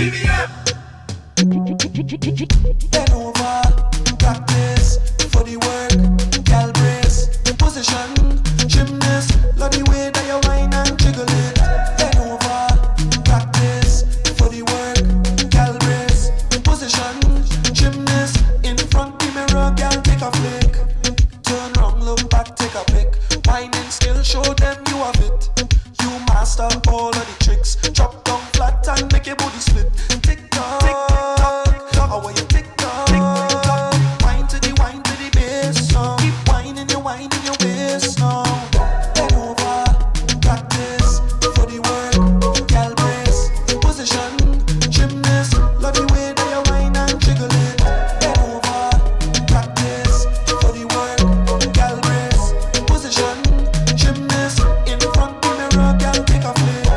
Bend over, practice for the work, gal brace, position, gymnast, love the way that you whine and jiggle it. Bend over, practice for the work, gal brace, position, gymnast, in front the mirror, gal take a flick, turn round, look back, take a pic, whine and still show them you have it. You master all of the tricks, drop down flat and make your body split. Tick tock, tick tock. How are you tick tock? Wine to the bass now. Keep whining your waist now. Bend over, practice for the work, gal brace, position, gymnast, love the way that you whine and jiggle it. Bend over, practice for the work, gal brace, position, gymnast, in front the mirror, gal take a flick.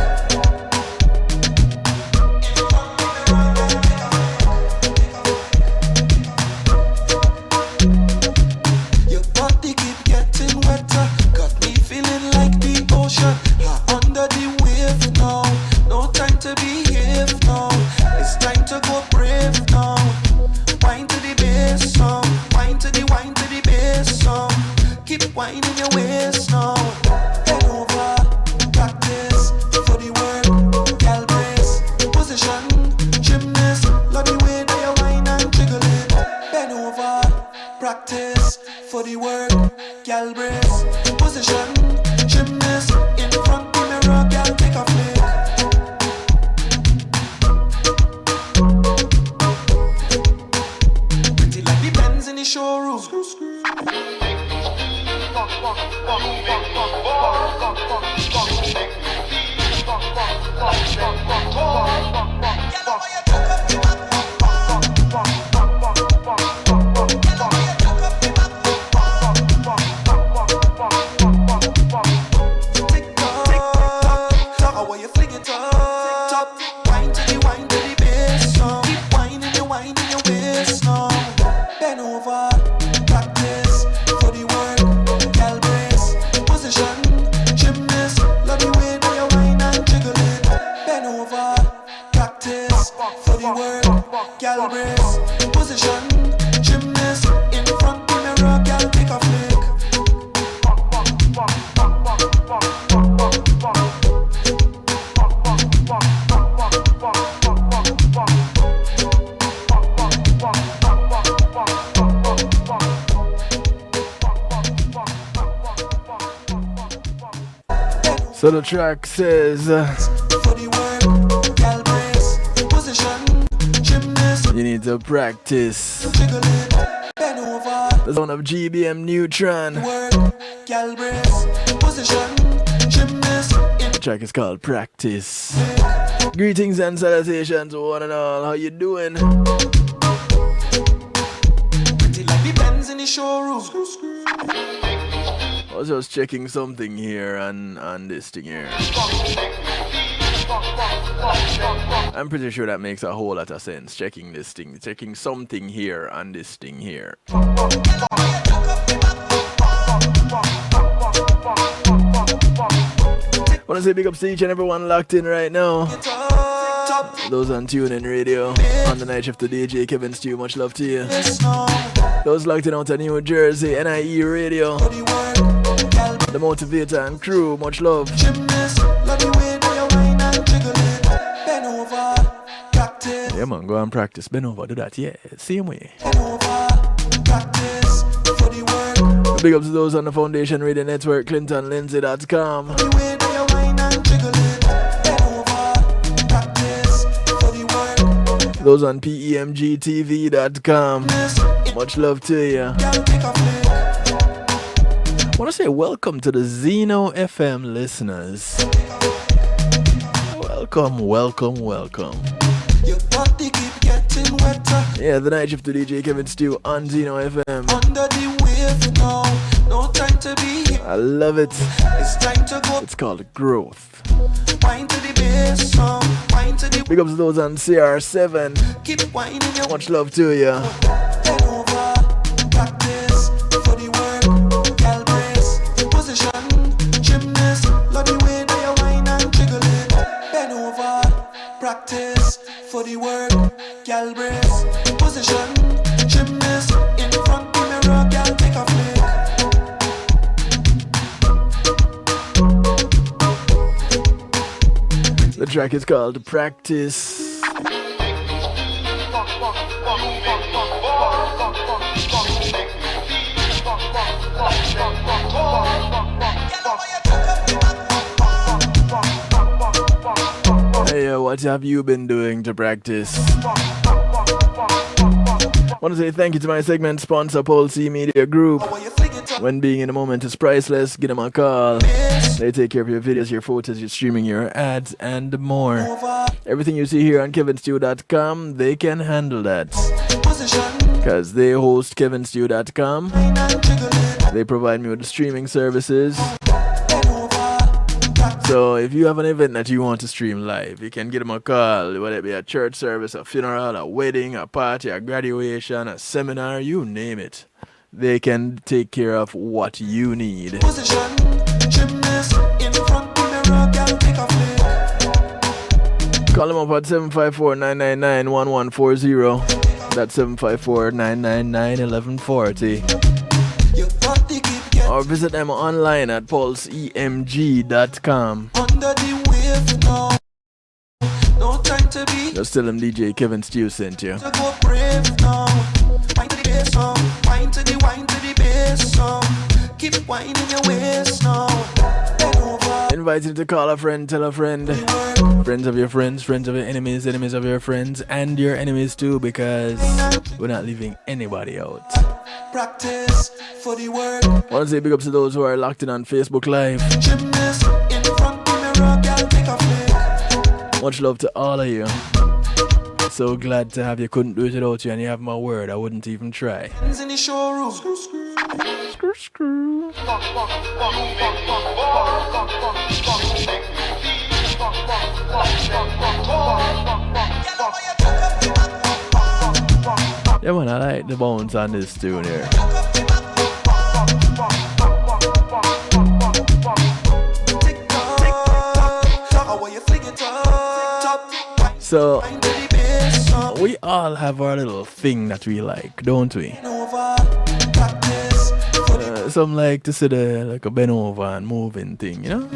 Under the wave now, no time to behave now. It's time to go brave now. Wine to the bass now, wine to the bass now. Keep whining your waist now. Bend over, practice for the work, gal brace, position, gymnast, love the way that you whine and jiggle it. Bend over, practice for the work, gal brace, position, gymnast, in front the mirror, gal take a flick. Pretty like the Benz in the showroom. Gal brace, position, gymnast, in front the mirror, gal take a flick. So the track says you need to practice. The sound of GBM Neutron. The track is called Practice. Greetings and salutations to one and all. How you doing? I was just checking something here and this thing here. I'm pretty sure that makes a whole lot of sense. Checking this thing, checking something here and this thing here. Wanna say big ups to each and everyone locked in right now. Those on TuneIn Radio, on the night shift to DJ Kevin Stew, much love to you. Those locked in out of New Jersey, NIE Radio, the Motivator and crew, much love. Yeah man, go and practice. Bend over, do that, yeah, same way. Big ups to those on the Foundation Radio Network, ClintonLindsay.com. Those on PEMGTV.com. Much love to you. I want to say welcome to the Zeno FM listeners. Welcome. Yeah, the night shift to DJ Kevin Stew on Zeno FM. Under the wave now, no time to be here. I love it. It's time to go. It's called Growth. Wine to the bass song, wine to the. Big ups to those on CR7. Keep whining your. Much love to you. Bend over, practice for the work, gal brace, position, gymnast, love the way that you whine and jiggle it. Bend over, Practice for the work, gal brace. Position, gymnast. In front the mirror, gal take a flick. The track is called Practice. Hey, what have you been doing to practice? I want to say thank you to my segment sponsor, Pulse Media Group. When being in the moment is priceless, give them a call. They take care of your videos, your photos, your streaming, your ads, and more. Everything you see here on kevinstew.com, they can handle that. Because they host kevinstew.com. They provide me with the streaming services. So if you have an event that you want to stream live, you can give them a call, whether it be a church service, a funeral, a wedding, a party, a graduation, a seminar, you name it. They can take care of what you need. Position, gymnast. In front the mirror, gal take a flick. Call them up at 754-999-1140. That's 754-999-1140. Or visit them online at pulseemg.com. Under the wave now. No time to be. Just tell them DJ Kevin Stew sent you. To go brave now. Wine to the bass song. Wine to the bass song. Keep whining your waist now. Bend over. Invite you to call a friend, tell a friend. Friends of your friends, friends of your enemies, enemies of your friends, and your enemies too, because we're not leaving anybody out. Practice for the work. I want to say big ups to those who are locked in on Facebook Live. Gymnast. In front the mirror, gal take a flick. Much love to all of you. So glad to have you. Couldn't do it without you, and you have my word. I wouldn't even try. Hands in the showroom. Screw, screw. Screw, screw. Yeah, man, I like the bounce on this tune here. So, we all have our little thing that we like, don't we? Some like to sit there like a bend over and moving thing, you know?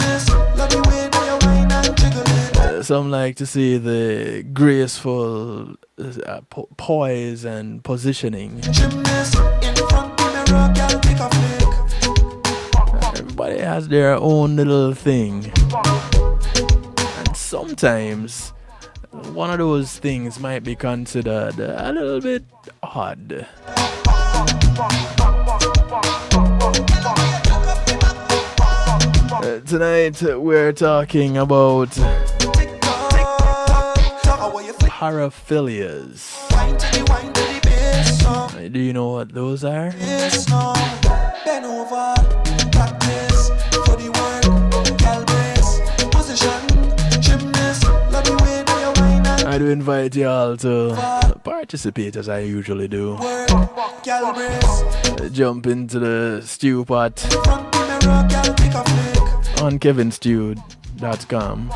Some like to see the graceful poise and positioning. Everybody has their own little thing. And sometimes one of those things might be considered a little bit odd. Tonight we're talking about Paraphilias. Do you know what those are? I do invite y'all to participate as I usually do. Jump into the stew pot on kevinstew.com.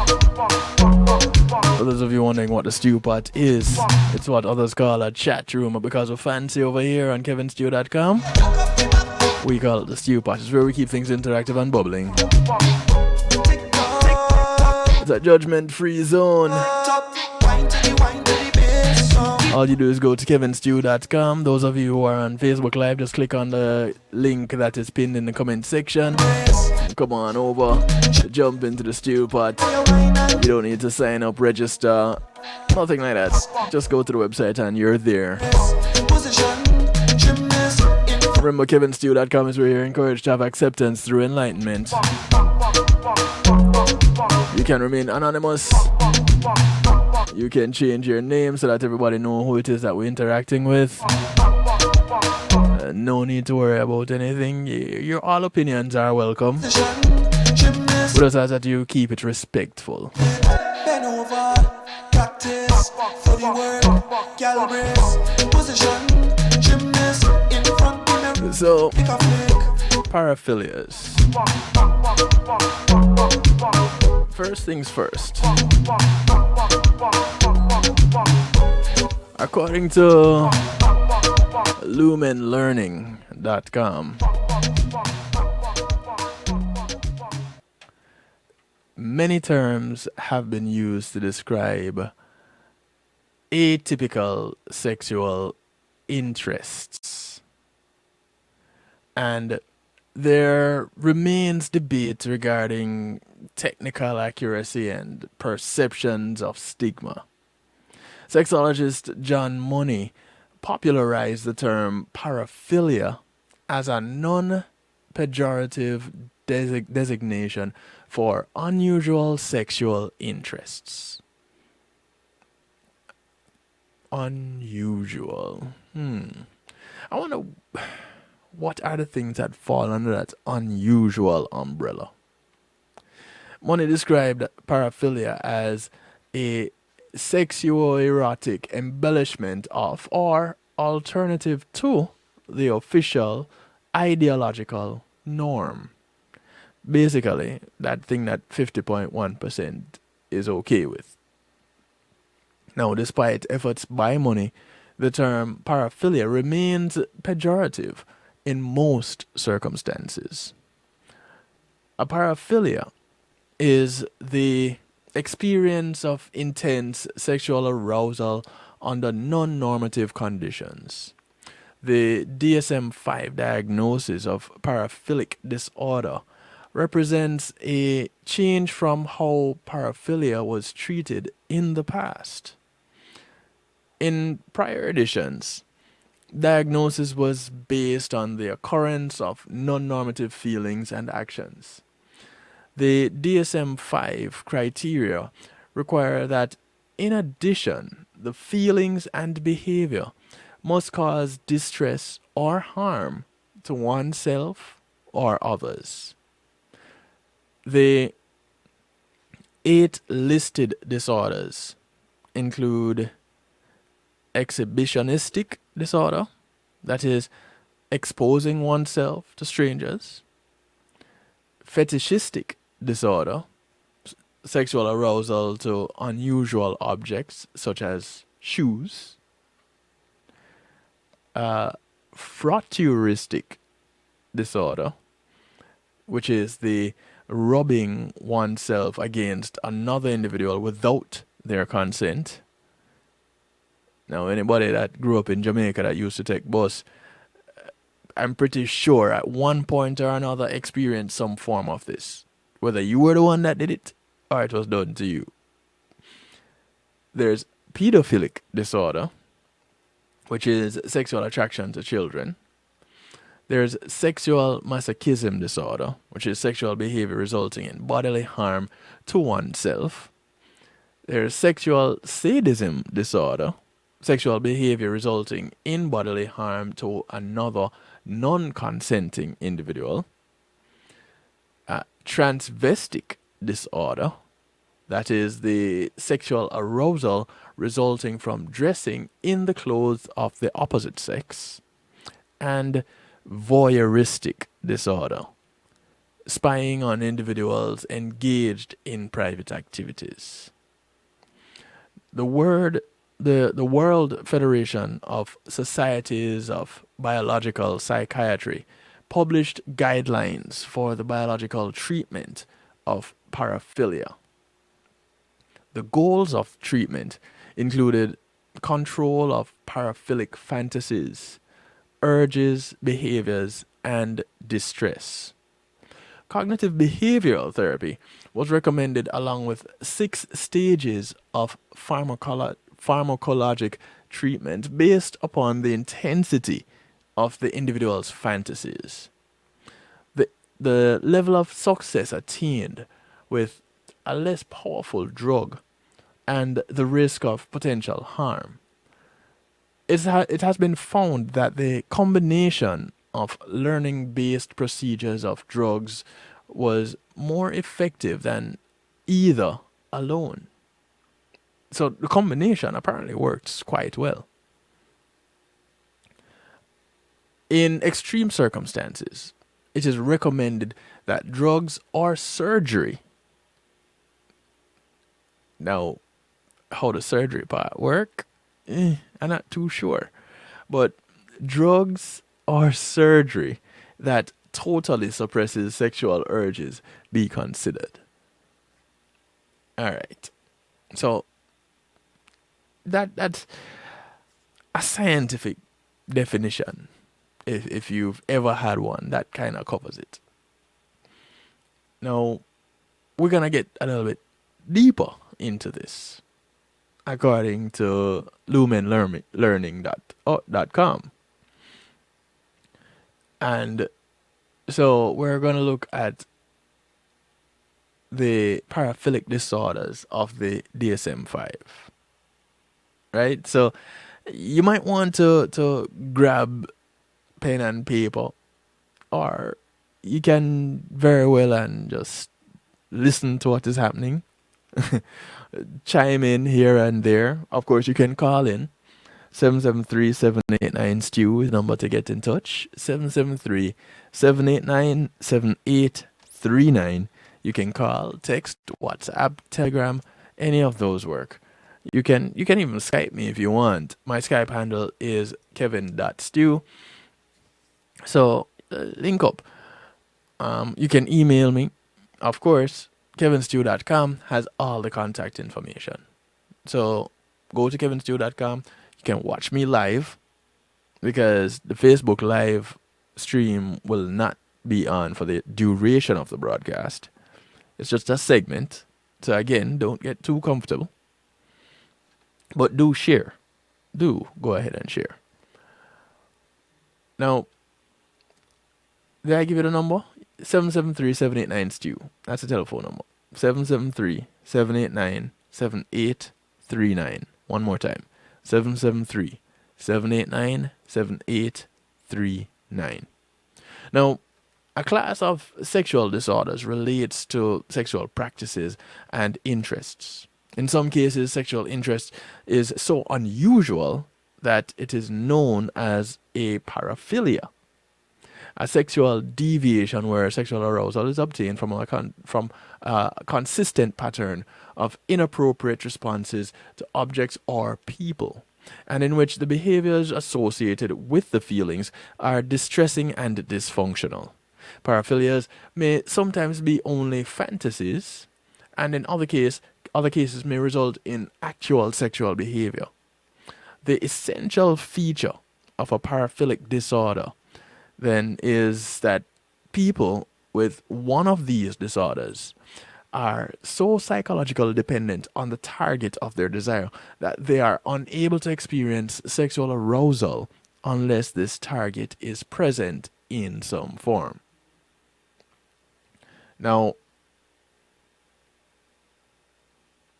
For those of you wondering what the stew pot is, it's what others call a chat room, but because we're fancy over here on kevinstew.com, we call it the stew pot. It's where we keep things interactive and bubbling. It's a judgment-free zone. All you do is go to kevinstew.com. Those of you who are on Facebook Live, just click on the link that is pinned in the comment section. Come on over, jump into the stew pot. You don't need to sign up, register, nothing like that. Just go to the website and you're there. Remember, kevinstew.com is where you're encouraged to have acceptance through enlightenment. You can remain anonymous. You can change your name so that everybody knows who it is that we're interacting with. No need to worry about anything. Your all opinions are welcome. We just ask that you keep it respectful. So, Paraphilias. First things first. According to lumenlearning.com, many terms have been used to describe atypical sexual interests. And there remains debate regarding technical accuracy and perceptions of stigma. Sexologist John Money popularized the term paraphilia as a non-pejorative designation for unusual sexual interests. Unusual. I wonder what are the things that fall under that unusual umbrella. Money described paraphilia as a sexuoerotic embellishment of or alternative to the official ideological norm. Basically, that thing that 50.1% is okay with. Now, despite efforts by Money, the term paraphilia remains pejorative in most circumstances. A paraphilia is the experience of intense sexual arousal under non-normative conditions. The DSM-5 diagnosis of paraphilic disorder represents a change from how paraphilia was treated in the past. In prior editions, diagnosis was based on the occurrence of non-normative feelings and actions. The DSM-5 criteria require that, in addition, the feelings and behavior must cause distress or harm to oneself or others. The 8 listed disorders include exhibitionistic disorder, that is, exposing oneself to strangers; fetishistic disorder, sexual arousal to unusual objects such as shoes; frotteuristic disorder, which is the rubbing oneself against another individual without their consent. Now, anybody that grew up in Jamaica that used to take bus, I'm pretty sure at one point or another experienced some form of this. Whether you were the one that did it or it was done to you. There's pedophilic disorder, which is sexual attraction to children. There's sexual masochism disorder, which is sexual behavior resulting in bodily harm to oneself. There's sexual sadism disorder, sexual behavior resulting in bodily harm to another non-consenting individual. Transvestic disorder, that is the sexual arousal resulting from dressing in the clothes of the opposite sex. And voyeuristic disorder, spying on individuals engaged in private activities. The World Federation of Societies of Biological Psychiatry published guidelines for the biological treatment of paraphilia. The goals of treatment included control of paraphilic fantasies, urges, behaviors, and distress. Cognitive behavioral therapy was recommended along with 6 stages of pharmacologic treatment based upon the intensity of the individual's fantasies. The level of success attained with a less powerful drug and the risk of potential harm. It has been found that the combination of learning-based procedures of drugs was more effective than either alone. So the combination apparently works quite well. In extreme circumstances, it is recommended that drugs or surgery. Now, how the surgery part work? I'm not too sure. But drugs or surgery that totally suppresses sexual urges be considered. All right. So that's a scientific definition. If you've ever had one, that kind of covers it. Now, we're going to get a little bit deeper into this, according to lumenlearning.com. And so we're going to look at the paraphilic disorders of the DSM-5. Right? So you might want to grab pen and paper, or you can very well and just listen to what is happening. Chime in here and there. Of course, you can call in. 773-789-STEW is the number to get in touch. 773-789-7839. You can call, text, WhatsApp, Telegram, any of those work. You can even Skype me if you want. My Skype handle is kevin.stew. So link up. You can email me. Of course, kevinstew.com has all the contact information. So go to kevinstew.com. You can watch me live, because the Facebook live stream will not be on for the duration of the broadcast. It's just a segment. So again, don't get too comfortable. But do share. Do go ahead and share. Now, did I give you the number? 773-789-STEW. That's the telephone number. 773-789-7839. One more time. 773-789-7839. Now, a class of sexual disorders relates to sexual practices and interests. In some cases, sexual interest is so unusual that it is known as a paraphilia, a sexual deviation where sexual arousal is obtained from a consistent pattern of inappropriate responses to objects or people, and in which the behaviors associated with the feelings are distressing and dysfunctional. Paraphilias may sometimes be only fantasies, and in other cases may result in actual sexual behavior. The essential feature of a paraphilic disorder then is that people with one of these disorders are so psychologically dependent on the target of their desire that they are unable to experience sexual arousal unless this target is present in some form. Now,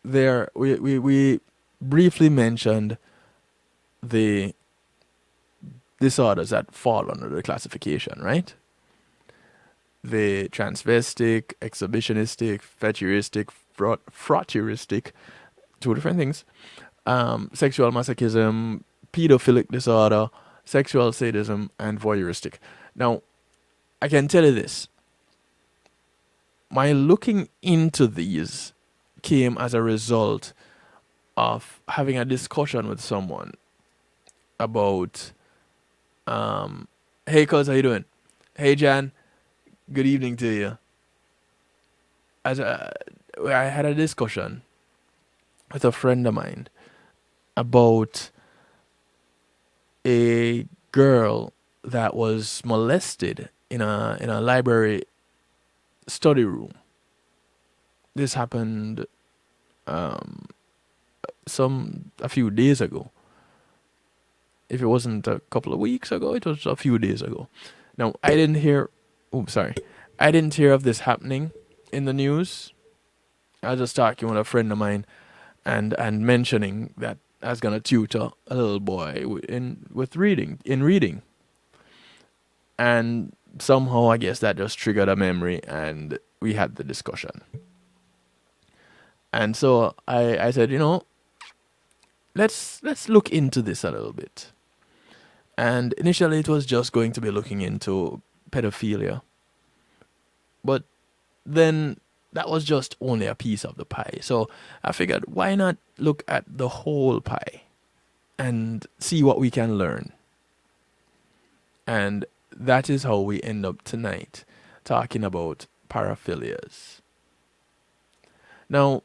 there we briefly mentioned the disorders that fall under the classification, right? The transvestic, exhibitionistic, fetishistic, frotteuristic, two different things. Sexual masochism, pedophilic disorder, sexual sadism, and voyeuristic. Now, I can tell you this. My looking into these came as a result of having a discussion with someone about, hey, cuz, how you doing? Hey, Jan, good evening to you. I had a discussion with a friend of mine about a girl that was molested in a library study room. This happened a few days ago. If it wasn't a couple of weeks ago, it was a few days ago. Now, I didn't hear of this happening in the news. I was just talking with a friend of mine and mentioning that I was gonna tutor a little boy in reading. And somehow, I guess that just triggered a memory, and we had the discussion. And so I said, let's look into this a little bit. And initially, it was just going to be looking into pedophilia. But then that was just only a piece of the pie. So I figured, why not look at the whole pie and see what we can learn. And that is how we end up tonight talking about paraphilias. Now,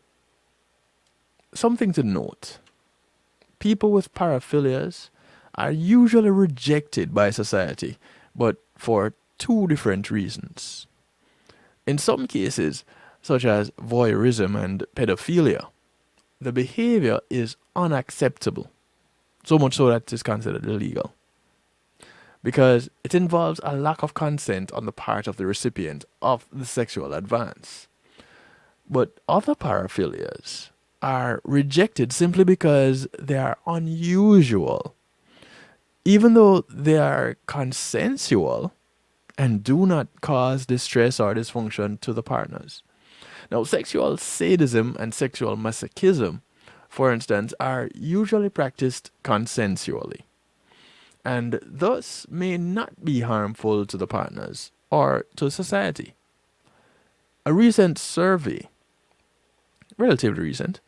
something to note. People with paraphilias are usually rejected by society, but for two different reasons. In some cases, such as voyeurism and pedophilia, the behavior is unacceptable, so much so that it is considered illegal, because it involves a lack of consent on the part of the recipient of the sexual advance. But other paraphilias are rejected simply because they are unusual, even though they are consensual and do not cause distress or dysfunction to the partners. Now, sexual sadism and sexual masochism, for instance, are usually practiced consensually, and thus may not be harmful to the partners or to society. A recent survey, relatively recent,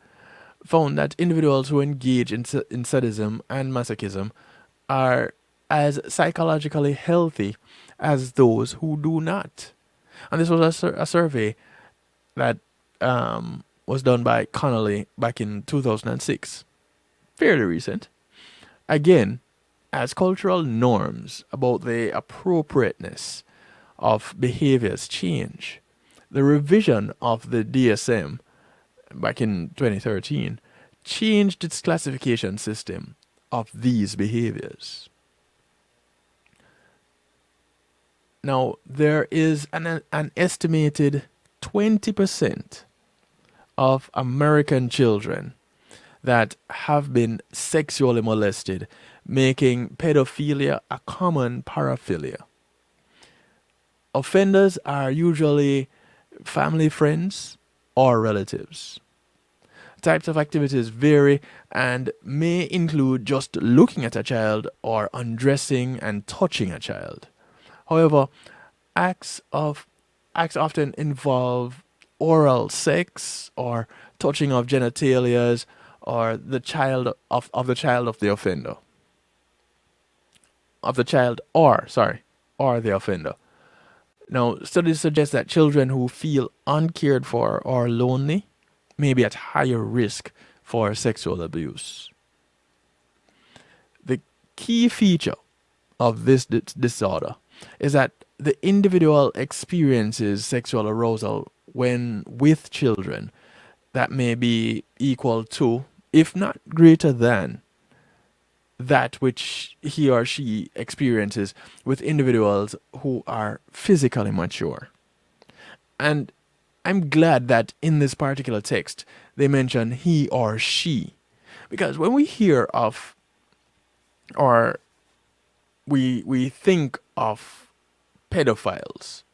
found that individuals who engage in sadism and masochism are as psychologically healthy as those who do not. And this was a survey that was done by Connolly back in 2006. Fairly recent. Again, as cultural norms about the appropriateness of behaviors change, the revision of the DSM back in 2013 changed its classification system of these behaviors. Now, there is an estimated 20% of American children that have been sexually molested, making pedophilia a common paraphilia. Offenders are usually family friends or relatives. Types of activities vary and may include just looking at a child or undressing and touching a child. However, acts often involve oral sex or touching of genitalias or the child of the offender. Or the offender. Now, studies suggest that children who feel uncared for or lonely may be at higher risk for sexual abuse. The key feature of this disorder is that the individual experiences sexual arousal when with children that may be equal to, if not greater than, that which he or she experiences with individuals who are physically mature. And I'm glad that in this particular text they mention he or she, because when we hear of, or we think of pedophiles,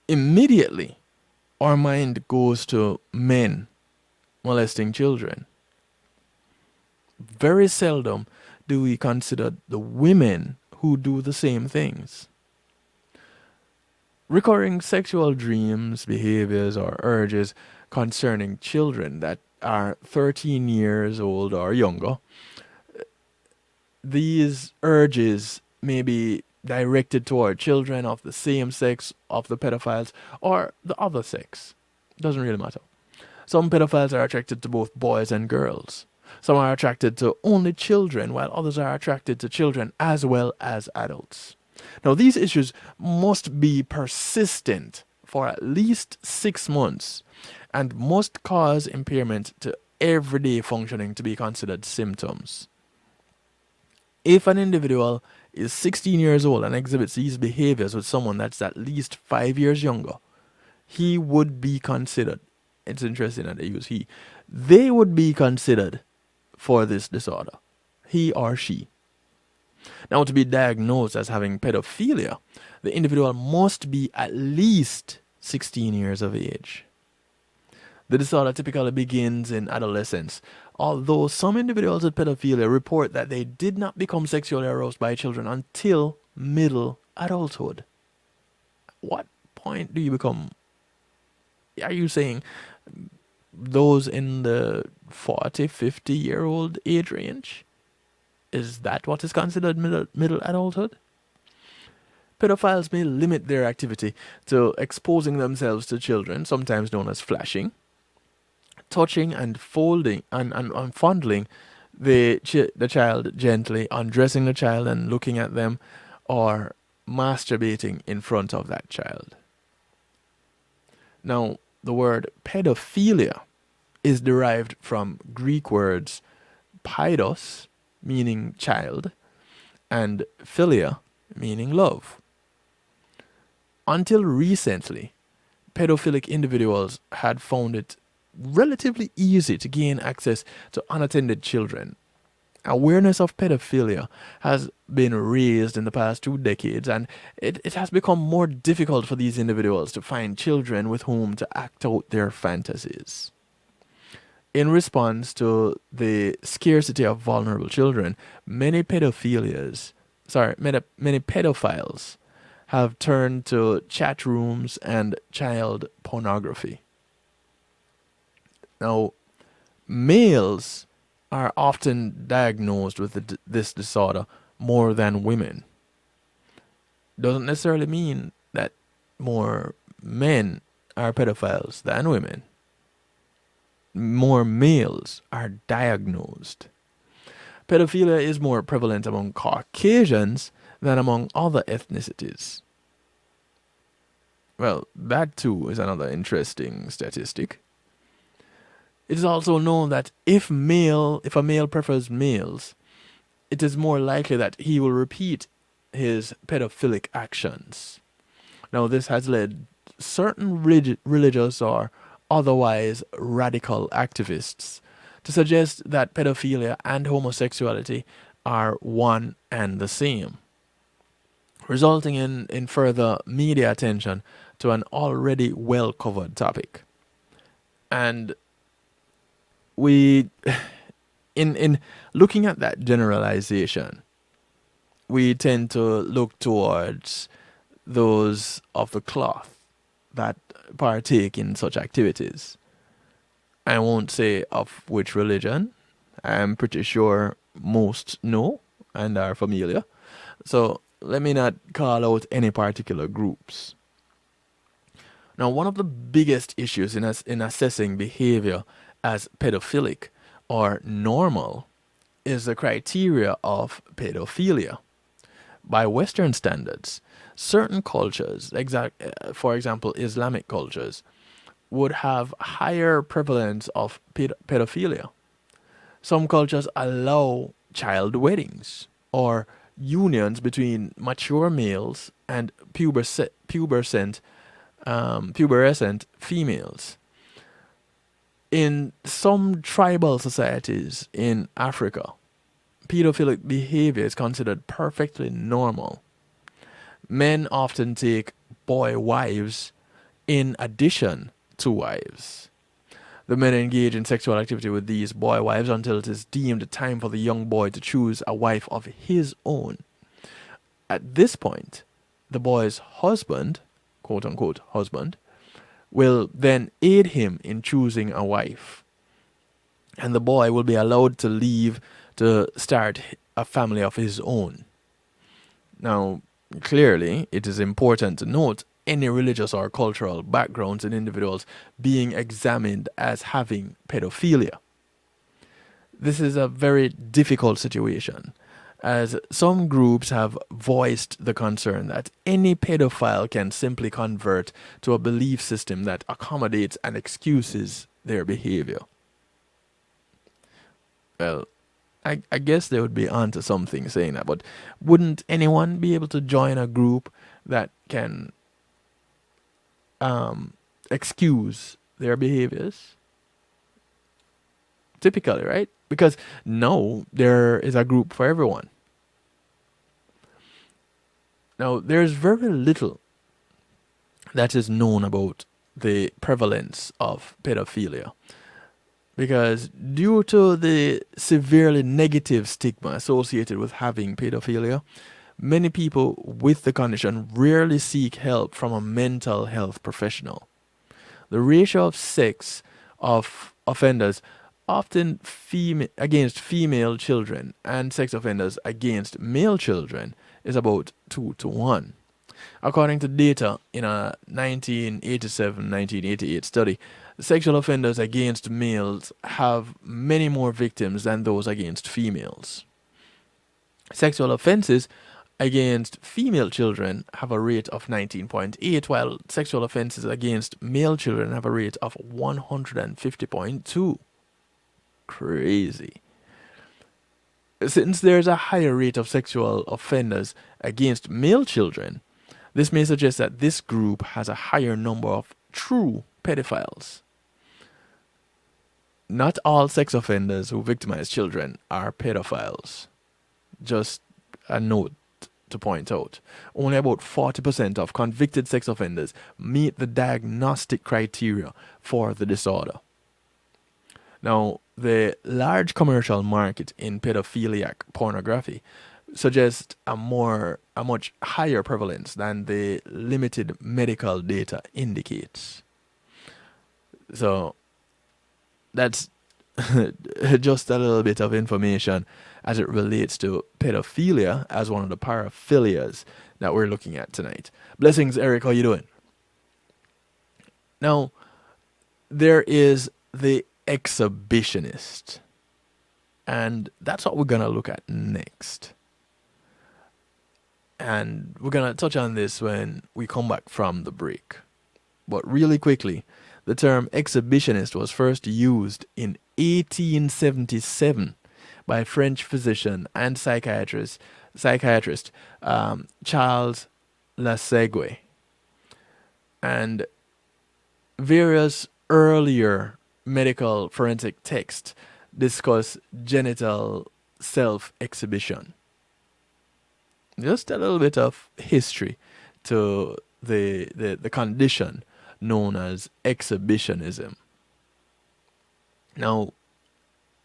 immediately our mind goes to men molesting children. Very seldom do we consider the women who do the same things. Recurring sexual dreams, behaviors, or urges concerning children that are 13 years old or younger, these urges may be directed toward children of the same sex of the pedophiles or the other sex. Doesn't really matter. Some pedophiles are attracted to both boys and girls. Some are attracted to only children, while others are attracted to children as well as adults. Now, these issues must be persistent for at least 6 months and must cause impairment to everyday functioning to be considered symptoms. If an individual is 16 years old and exhibits these behaviors with someone that's at least 5 years younger, he would be considered, it's interesting that they use he, they would be considered for this disorder, he or she. Now, to be diagnosed as having pedophilia, the individual must be at least 16 years of age. The disorder typically begins in adolescence, although some individuals with pedophilia report that they did not become sexually aroused by children until middle adulthood. What point do you become? Are you saying those in the 40, 50-year-old age range? Is that what is considered middle adulthood? Pedophiles may limit their activity to exposing themselves to children, sometimes known as flashing, touching and folding and fondling the child gently, undressing the child and looking at them, or masturbating in front of that child. Now, the word pedophilia is derived from Greek words paidos, meaning child, and philia, meaning love. Until recently, pedophilic individuals had found it relatively easy to gain access to unattended children. Awareness of pedophilia has been raised in the past 2 decades, and it has become more difficult for these individuals to find children with whom to act out their fantasies. In response to the scarcity of vulnerable children, many pedophiles have turned to chat rooms and child pornography. Now, males are often diagnosed with this disorder more than women. Doesn't necessarily mean that more men are pedophiles than women. More males are diagnosed. Pedophilia is more prevalent among Caucasians than among other ethnicities. Well, that too is another interesting statistic. It is also known that if a male prefers males, it is more likely that he will repeat his pedophilic actions. Now, this has led certain religious or otherwise radical activists to suggest that pedophilia and homosexuality are one and the same, resulting in further media attention to an already well-covered topic. And we, in looking at that generalization, we tend to look towards those of the cloth that partake in such activities. I won't say of which religion. I'm pretty sure most know and are familiar. So let me not call out any particular groups. Now, one of the biggest issues in assessing behavior as pedophilic or normal is the criteria of pedophilia. By Western standards, certain cultures, for example, Islamic cultures, would have higher prevalence of pedophilia. Some cultures allow child weddings or unions between mature males and pubescent females. In some tribal societies in Africa, pedophilic behavior is considered perfectly normal. Men often take boy wives in addition to wives. The men engage in sexual activity with these boy wives until it is deemed time for the young boy to choose a wife of his own. At this point, the boy's husband, quote unquote husband, will then aid him in choosing a wife. And the boy will be allowed to leave to start a family of his own. Now, clearly, it is important to note any religious or cultural backgrounds in individuals being examined as having pedophilia. This is a very difficult situation, as some groups have voiced the concern that any pedophile can simply convert to a belief system that accommodates and excuses their behavior. Well, I guess they would be onto something saying that, but wouldn't anyone be able to join a group that can excuse their behaviors? Typically, right? Because no, there is a group for everyone. Now, there's very little that is known about the prevalence of pedophilia, because due to the severely negative stigma associated with having pedophilia, many people with the condition rarely seek help from a mental health professional. The ratio of sex of offenders often against female children and sex offenders against male children is about 2 to 1. According to data in a 1987-1988 study, sexual offenders against males have many more victims than those against females. Sexual offenses against female children have a rate of 19.8, while sexual offenses against male children have a rate of 150.2. Crazy. Since there's a higher rate of sexual offenders against male children, this may suggest that this group has a higher number of true pedophiles. Not all sex offenders who victimize children are pedophiles. Just a note to point out. Only about 40% of convicted sex offenders meet the diagnostic criteria for the disorder. Now, the large commercial market in pedophiliac pornography suggests a much higher prevalence than the limited medical data indicates. So, that's just a little bit of information as it relates to pedophilia as one of the paraphilias that we're looking at tonight. Blessings, Eric. How you doing? Now, there is the exhibitionist. And that's what we're going to look at next. And we're going to touch on this when we come back from the break. But really quickly, the term exhibitionist was first used in 1877 by French physician and psychiatrist Charles Lassague. And various earlier medical forensic texts discuss genital self-exhibition. Just a little bit of history to the condition known as exhibitionism. Now,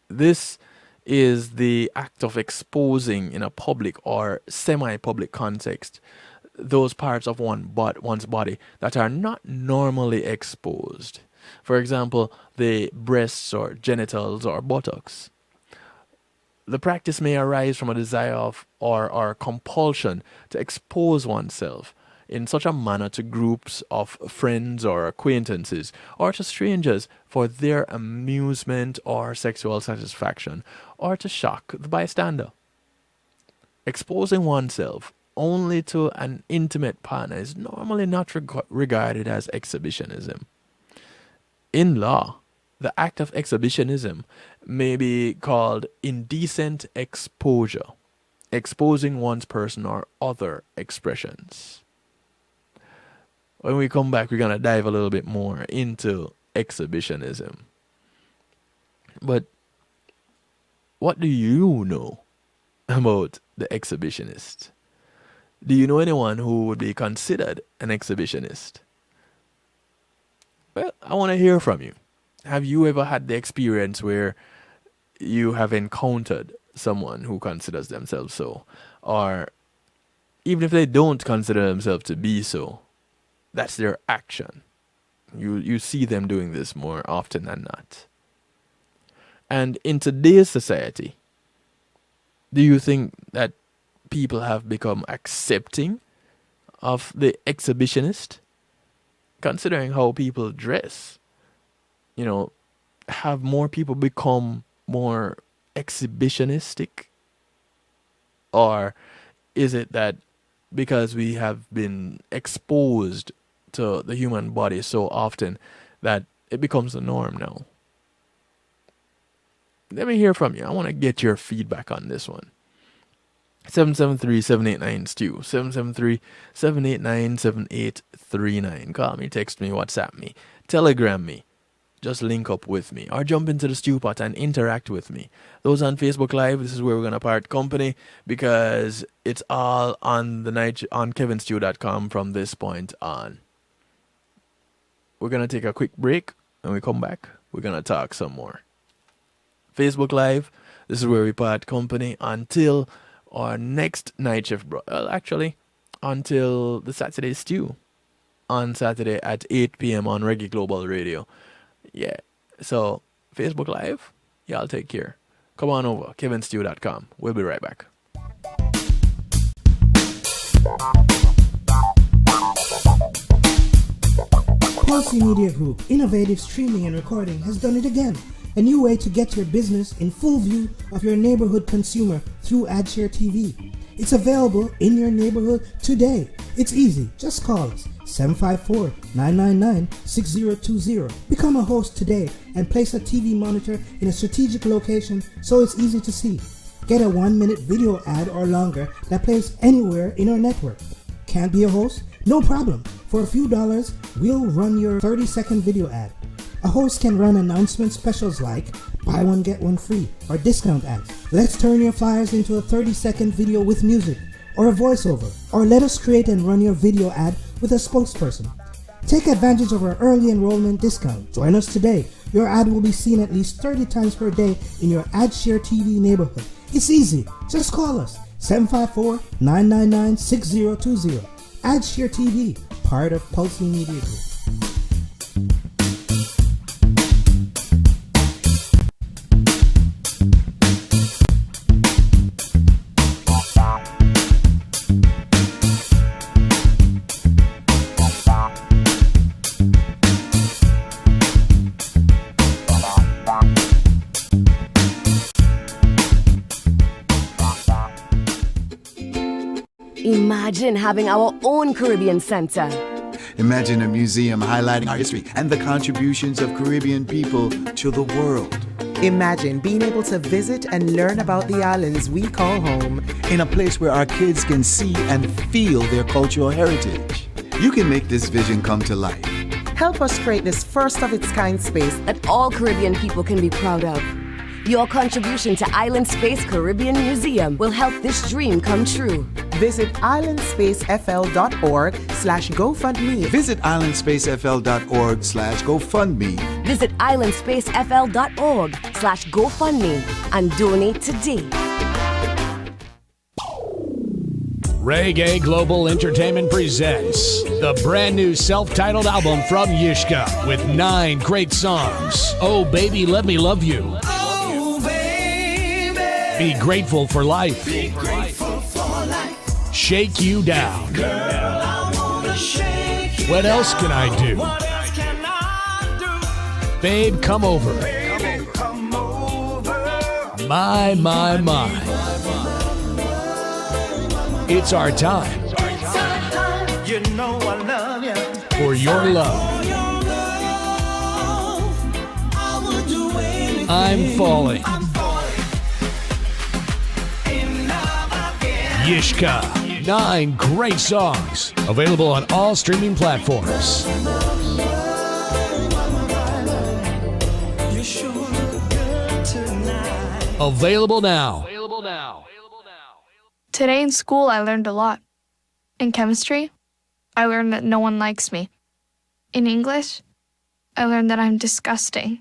this is the act of exposing in a public or semi-public context those parts of one's body that are not normally exposed. For example, the breasts or genitals or buttocks. The practice may arise from a desire of or compulsion to expose oneself in such a manner to groups of friends or acquaintances or to strangers for their amusement or sexual satisfaction or to shock the bystander. Exposing oneself only to an intimate partner is normally not regarded as exhibitionism. In law, the act of exhibitionism may be called indecent exposure, exposing one's person or other expressions. When we come back, we're going to dive a little bit more into exhibitionism. But what do you know about the exhibitionist? Do you know anyone who would be considered an exhibitionist? Well, I want to hear from you. Have you ever had the experience where you have encountered someone who considers themselves so? Or even if they don't consider themselves to be so, that's their action. You see them doing this more often than not. And in today's society, do you think that people have become accepting of the exhibitionist? Considering how people dress, have more people become more exhibitionistic? Or is it that because we have been exposed to the human body so often that it becomes the norm now? Let me hear from you. I want to get your feedback on this one. 773-789-STEW. 773-789-7839. Call me, text me, WhatsApp me, Telegram me. Just link up with me or jump into the stew pot and interact with me. Those on Facebook Live, this is where we're going to part company because it's all on the night on kevinstew.com from this point on. We're going to take a quick break. When we come back, we're going to talk some more. Facebook Live, this is where we part company until our next night shift. Well, actually, until the Saturday Stew on Saturday at 8 p.m. on Reggae Global Radio. Yeah, so Facebook Live, Y'all take care. Come on over, kevinstew.com. We'll be right back. Pulse Media Group, innovative streaming and recording, has done it again. A new way to get your business in full view of your neighborhood consumer through AdShare TV. It's available in your neighborhood today. It's easy. Just call us 754-999-6020. Become a host today and place a TV monitor in a strategic location so it's easy to see. Get a 1-minute video ad or longer that plays anywhere in our network. Can't be a host? No problem. For a few dollars, we'll run your 30-second video ad. A host can run announcement specials like buy one get one free or discount ads. Let's turn your flyers into a 30-second video with music or a voiceover, or let us create and run your video ad with a spokesperson. Take advantage of our early enrollment discount. Join us today. Your ad will be seen at least 30 times per day in your AdShare TV neighborhood. It's easy. Just call us 754-999-6020. AdShare TV, part of Pulse Media Group. Imagine having our own Caribbean Center. Imagine a museum highlighting our history and the contributions of Caribbean people to the world. Imagine being able to visit and learn about the islands we call home. In a place where our kids can see and feel their cultural heritage. You can make this vision come to life. Help us create this first-of-its-kind space that all Caribbean people can be proud of. Your contribution to Island Space Caribbean Museum will help this dream come true. Visit islandspacefl.org/GoFundMe. Visit islandspacefl.org/GoFundMe. Visit islandspacefl.org/GoFundMe and donate today. Reggae Global Entertainment presents the brand new self-titled album from Yishka with 9 great songs. Oh Baby Let Me Love You. Be Grateful for Life. Be grateful for life. Shake You Down. Girl, I wanna shake you What else can I do? What else can I do? Babe, Come Over. Baby, come over. My. It's our time You know I love you. for your love. I would do anything. I'm Falling. Yishka. 9 great songs. Available on all streaming platforms. Available now. Today in school, I learned a lot. In chemistry, I learned that no one likes me. In English, I learned that I'm disgusting.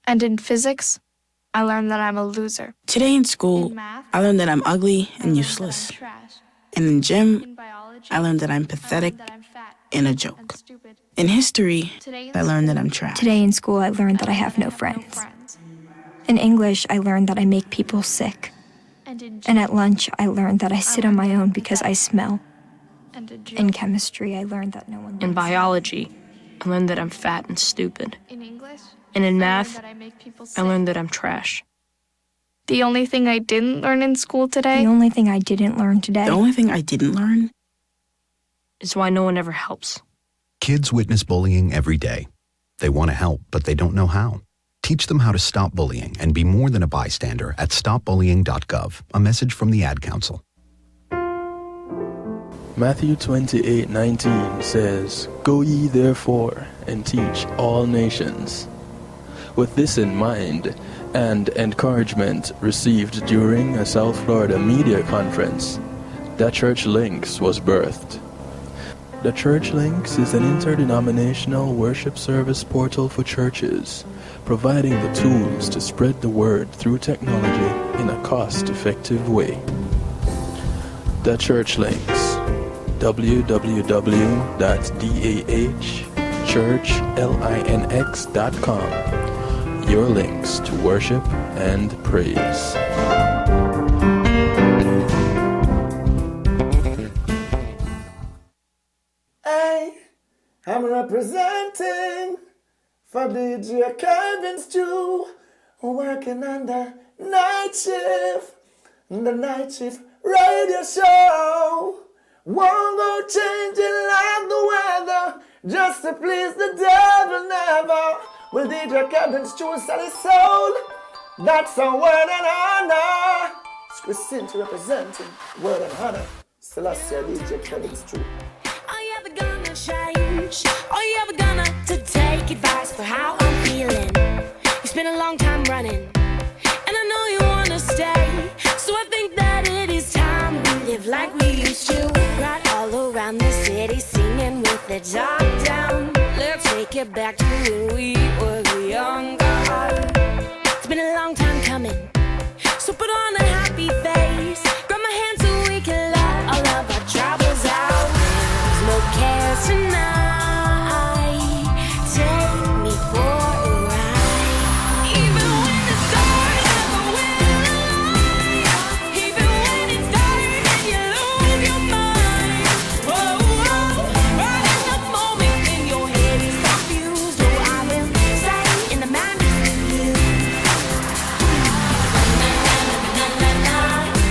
And in physics, I learned that I'm a loser. Today in school, I learned that I'm ugly and useless. And in gym, I learned that I'm pathetic and a joke. In history, I learned that I'm trash. Today in school, I learned that I have no friends. In English, I learned that I make people sick. And at lunch, I learned that I sit on my own because I smell. In chemistry, I learned that no one likes me. In biology, I learned that I'm fat and stupid. In English, And in math, I learned that I'm trash. the only thing I didn't learn in school today. The only thing I didn't learn today. The only thing I didn't learn It's why no one ever helps. Kids witness bullying every day. They want to help, but they don't know how. Teach them how to stop bullying and be more than a bystander at stopbullying.gov. A message from the Ad Council. Matthew 28:19 says, "Go ye therefore and teach all nations." With this in mind, and encouragement received during a South Florida media conference, The Church Links was birthed. The Church Links is an interdenominational worship service portal for churches, providing the tools to spread the word through technology in a cost-effective way. The Church Links, www.dahchurchlinx.com. your links to worship and praise. Hey, I'm representing for DJ Kevin Stew, working on the night shift radio show. Won't go changing like the weather, just to please the devil never. Will DJ Kevin Stew sell his soul? That's a word and honor. It's Christine representing word and honor. Celestia DJ Kevin Stew. Are you ever gonna change? Are you ever gonna to take advice for how I'm feeling? It's been a long time running, and I know you wanna stay. So I think that it is time we live like we used to. Right all around the city singing with the top down. Let's take it back to when we were younger. It's been a long time coming, so put on a happy face. Grab my hand so we can let all of our troubles out. There's no cares tonight. Take me for a ride. Even when the stars never will align. Even when it's dark and you lose your mind. Whoa, whoa. Right in the moment when your head is confused. Oh, I will stay in the madness with you.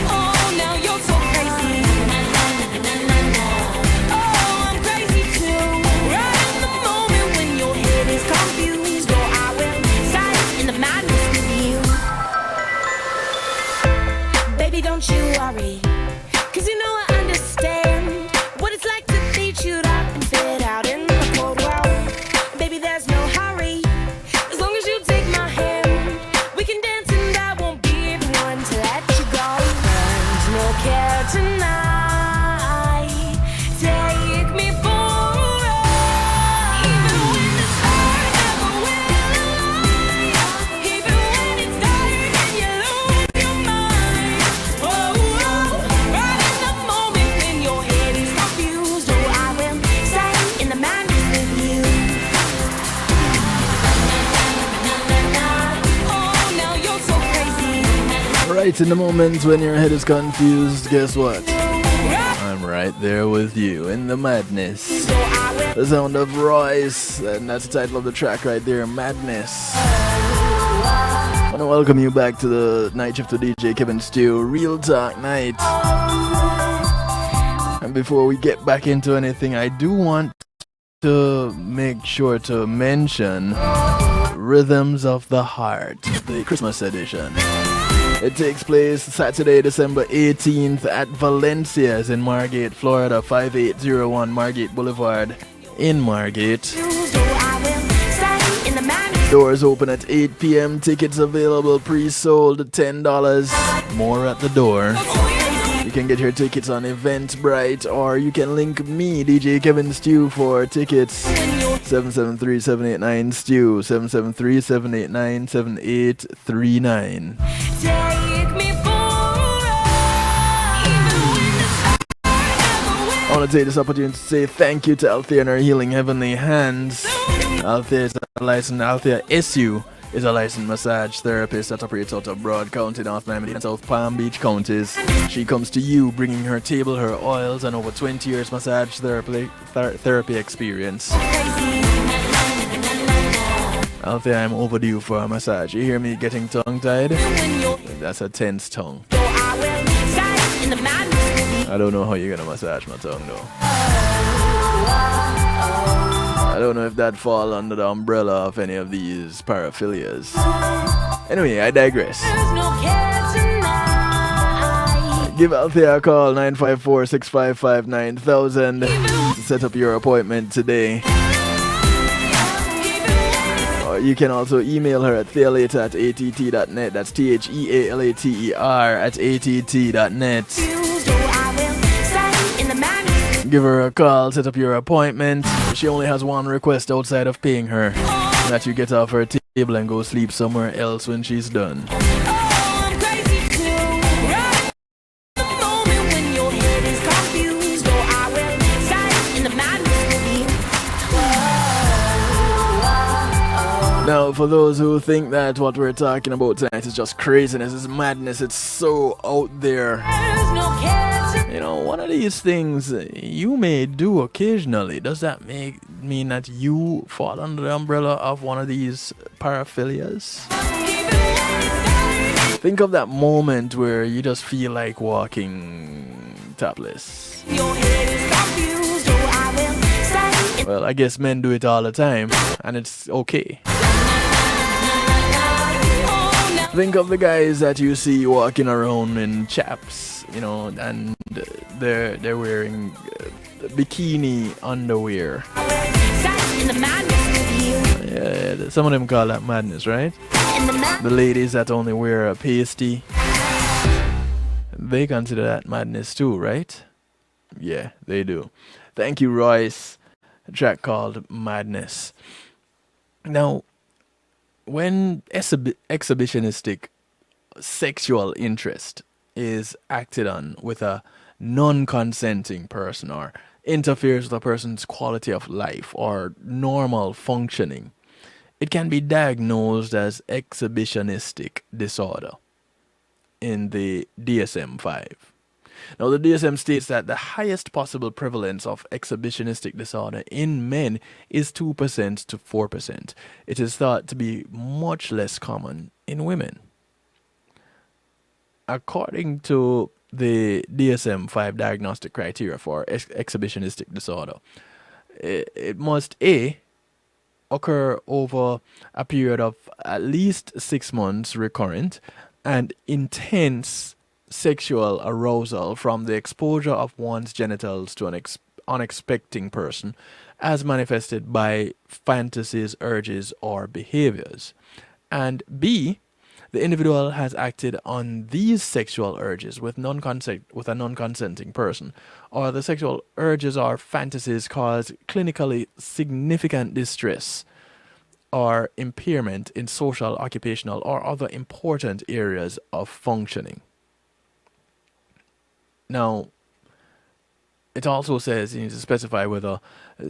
Oh, now you're so crazy. Oh, I'm crazy too. Right in the moment when your head is confused. Oh, I will stay in the madness with you. Baby, don't you worry, 'cause you know I understand what it's like to be chewed up and spit out in the cold world. Baby, there's no hurry, as long as you take my hand. We can dance and I won't be the one to let you go. There's no care tonight. Take me for a ride. Even when the stars never will align. Even when it's dark and you lose your mind. Oh, right in the moment when your head is confused. Oh, I will stay in the madness with you. Oh, now you're so crazy. Right in the moments when your head is confused, guess what? I'm right there with you in the madness. The sound of Royce, and that's the title of the track right there, Madness. I want to welcome you back to the night shift of DJ Kevin Stew, Real Talk Night. And before we get back into anything, I do want to make sure to mention Rhythms of the Heart, the Christmas edition. It takes place Saturday, December 18th at Valencia's in Margate, Florida, 5801 Margate Boulevard in Margate. Doors open at 8 p.m. Tickets available pre-sold at $10. More at the door. You can get your tickets on Eventbrite, or you can link me, DJ Kevin Stew, for tickets. 773-789-STEW, 773-789-7839. I want to take this opportunity to say thank you to Althea and her Healing Heavenly Hands. Althea SU is a licensed massage therapist that operates out of Broad County, North Miami, and South Palm Beach counties. She comes to you bringing her table, her oils, and over 20 years massage therapy experience. Althea, I'm overdue for a massage. You hear me getting tongue-tied? That's a tense tongue. I don't know how you're gonna massage my tongue though. I don't know if that fall under the umbrella of any of these paraphilias. Anyway, I digress. Give Althea a call, 954-655-9000 to set up your appointment today. Or you can also email her at thealater@att.net. That's THEALATER@att.net. Give her a call, set up your appointment. She only has one request outside of paying her, that you get off her table and go sleep somewhere else when she's done. Now, for those who think that what we're talking about tonight is just craziness, it's madness, it's so out there. You know, one of these things you may do occasionally, does that mean that you fall under the umbrella of one of these paraphilias? Think of that moment where you just feel like walking topless. Well, I guess men do it all the time, and it's okay. Think of the guys that you see walking around in chaps, you know, and they're wearing bikini underwear. Yeah, some of them call that madness, right? The ladies that only wear a pasty, they consider that madness too, right? Yeah, they do. Thank you, Royce. A track called Madness. Now, when exhibitionistic sexual interest is acted on with a non-consenting person or interferes with a person's quality of life or normal functioning, it can be diagnosed as exhibitionistic disorder in the DSM-5. Now, the DSM states that the highest possible prevalence of exhibitionistic disorder in men is 2% to 4%. It is thought to be much less common in women. According to the DSM-5 diagnostic criteria for exhibitionistic disorder, it must A, occur over a period of at least 6 months recurrent and intense sexual arousal from the exposure of one's genitals to an unexpecting person as manifested by fantasies, urges, or behaviors. And B, the individual has acted on these sexual urges with a non-consenting person, or the sexual urges or fantasies cause clinically significant distress or impairment in social, occupational, or other important areas of functioning. Now, it also says you need to specify whether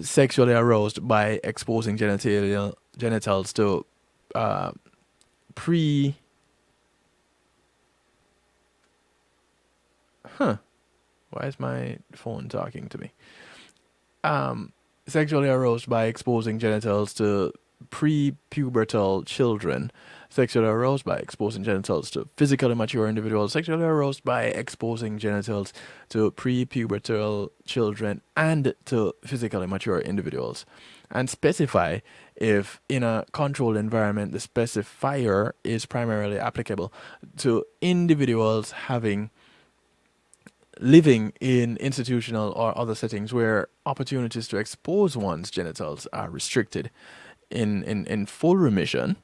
sexually aroused by exposing genitals to Why is my phone talking to me? Sexually aroused by exposing genitals to pre-pubertal children, sexually aroused by exposing genitals to physically mature individuals, sexually aroused by exposing genitals to pre-pubertal children and to physically mature individuals. And specify if in a controlled environment the specifier is primarily applicable to individuals living in institutional or other settings where opportunities to expose one's genitals are restricted. In full remission,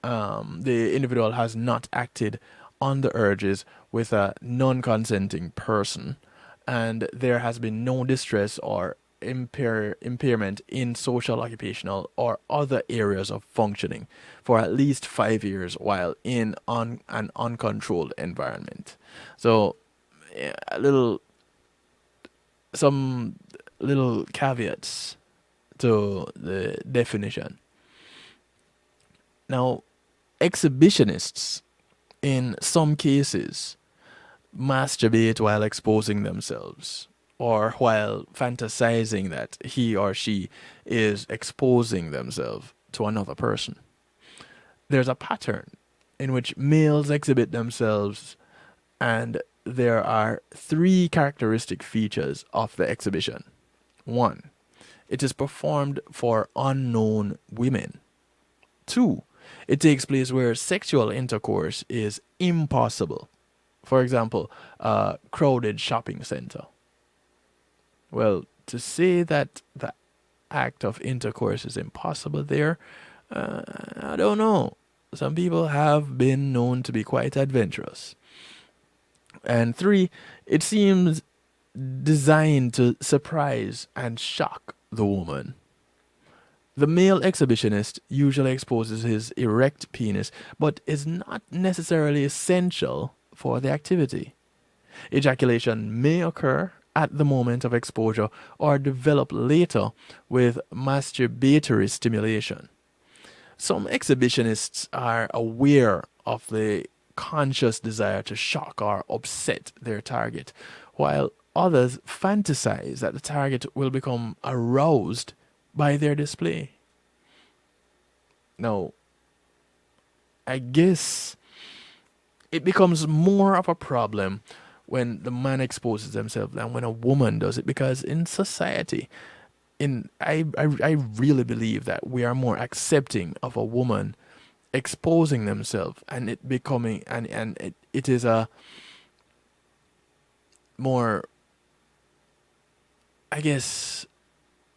the individual has not acted on the urges with a non-consenting person, and there has been no distress or impairment in social, occupational, or other areas of functioning for at least 5 years while in an uncontrolled environment. So, some little caveats to the definition. Now, exhibitionists in some cases masturbate while exposing themselves or while fantasizing that he or she is exposing themselves to another person. There's a pattern in which males exhibit themselves, and there are 3 characteristic features of the exhibition. 1, it is performed for unknown women. 2, it takes place where sexual intercourse is impossible. For example, a crowded shopping center. Well, to say that the act of intercourse is impossible there, I don't know. Some people have been known to be quite adventurous. And 3, it seems designed to surprise and shock the woman. The male exhibitionist usually exposes his erect penis, but is not necessarily essential for the activity. Ejaculation may occur at the moment of exposure or develop later with masturbatory stimulation. Some exhibitionists are aware of the conscious desire to shock or upset their target, while others fantasize that the target will become aroused by their display. Now, I guess it becomes more of a problem when the man exposes themselves than when a woman does it, because in society, I really believe that we are more accepting of a woman exposing themselves and it becoming and it is a more, I guess,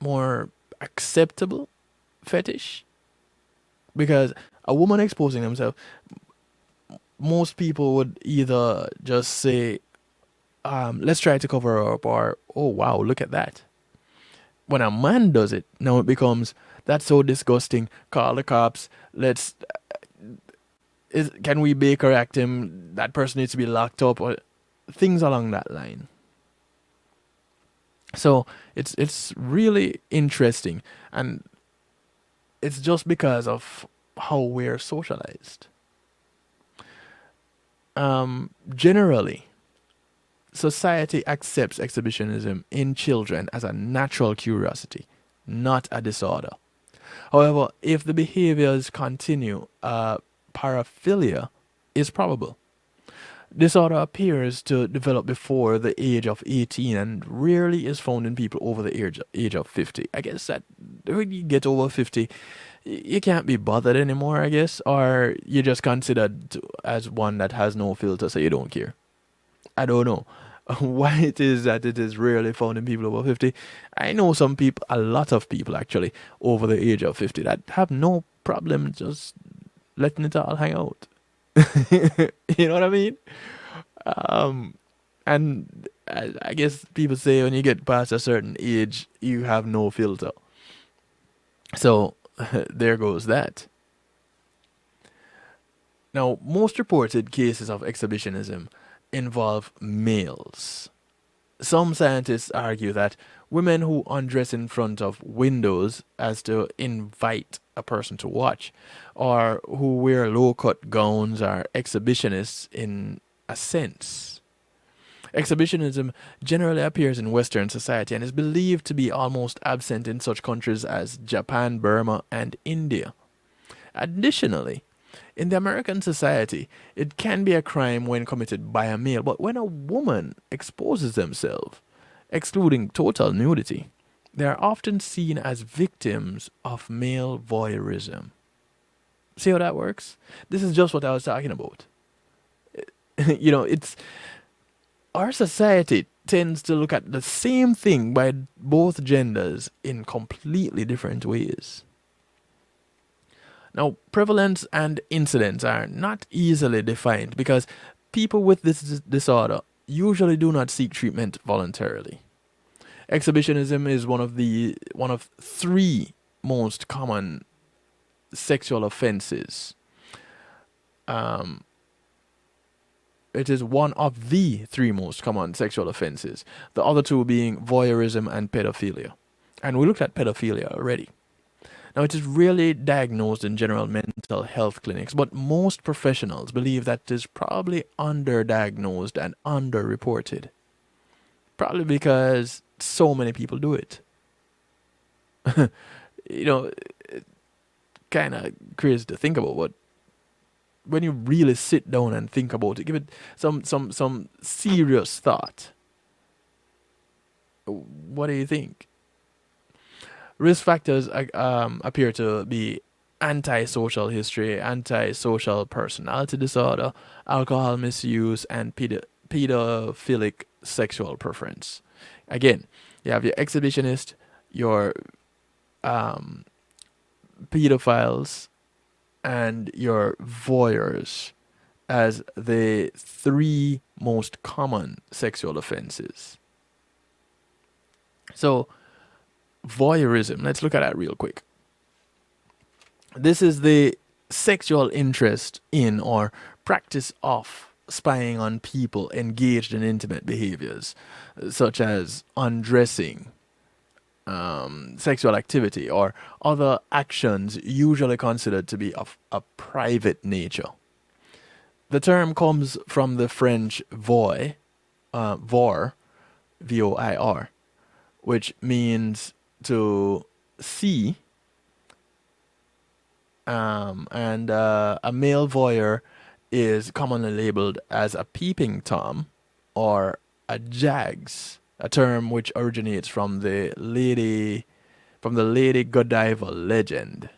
more acceptable fetish, because a woman exposing themselves, most people would either just say, let's try to cover her up, or oh wow, look at that. When a man does it, now it becomes, that's so disgusting, call the cops, can we Baker Act him, that person needs to be locked up, or things along that line. So it's really interesting, and it's just because of how we're socialized. Generally, society accepts exhibitionism in children as a natural curiosity, not a disorder. However, if the behaviors continue, paraphilia is probable. Disorder appears to develop before the age of 18 and rarely is found in people over the age of 50. I guess that when you get over 50, you can't be bothered anymore, I guess, or you're just considered as one that has no filter, so you don't care. I don't know why it is that it is rarely found in people over 50. I know some people, a lot of people actually, over the age of 50 that have no problem just letting it all hang out. You know what I mean? And I guess people say when you get past a certain age, you have no filter. So there goes that. Now, most reported cases of exhibitionism involve males. Some scientists argue that women who undress in front of windows as to invite a person to watch, or who wear low-cut gowns, are exhibitionists in a sense. Exhibitionism generally appears in Western society and is believed to be almost absent in such countries as Japan, Burma, and India. Additionally, in the American society, it can be a crime when committed by a male, but when a woman exposes themselves, excluding total nudity, they are often seen as victims of male voyeurism. See how that works? This is just what I was talking about. You know, it's our society tends to look at the same thing by both genders in completely different ways. Now, prevalence and incidence are not easily defined because people with this disorder usually do not seek treatment voluntarily. Exhibitionism is one of three most common sexual offenses. It is one of the three most common sexual offenses, the other two being voyeurism and pedophilia. And we looked at pedophilia already. Now, it is rarely diagnosed in general mental health clinics, but most professionals believe that it is probably underdiagnosed and underreported. Probably because so many people do it. You know, kind of crazy to think about, but when you really sit down and think about it, give it some serious thought. What do you think? Risk factors appear to be antisocial history, antisocial personality disorder, alcohol misuse, and pedophilic sexual preference. Again, you have your exhibitionist, your pedophiles, and your voyeurs as the three most common sexual offenses. So, voyeurism, let's look at that real quick. This is the sexual interest in or practice of spying on people engaged in intimate behaviors, such as undressing, sexual activity or other actions usually considered to be of a private nature. The term comes from the French voir, V-O-I-R, which means to see, and a male voyeur is commonly labeled as a peeping Tom or a Jags, a term which originates from the Lady Godiva legend.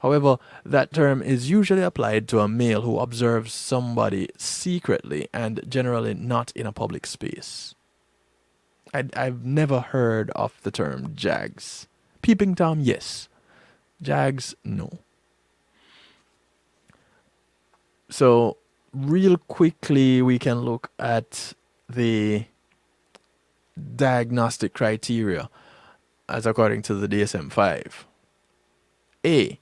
However, that term is usually applied to a male who observes somebody secretly and generally not in a public space. I've never heard of the term Jags. Peeping Tom, yes. Jags, no. So, real quickly, we can look at the diagnostic criteria as according to the DSM-5. A.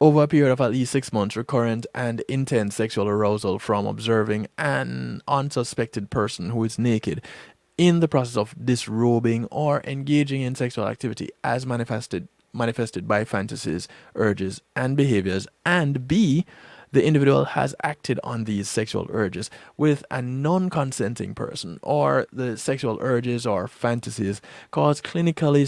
Over a period of at least 6 months, recurrent and intense sexual arousal from observing an unsuspected person who is naked in the process of disrobing or engaging in sexual activity as manifested by fantasies, urges, and behaviors. And B. The individual has acted on these sexual urges with a non-consenting person, or the sexual urges or fantasies cause clinically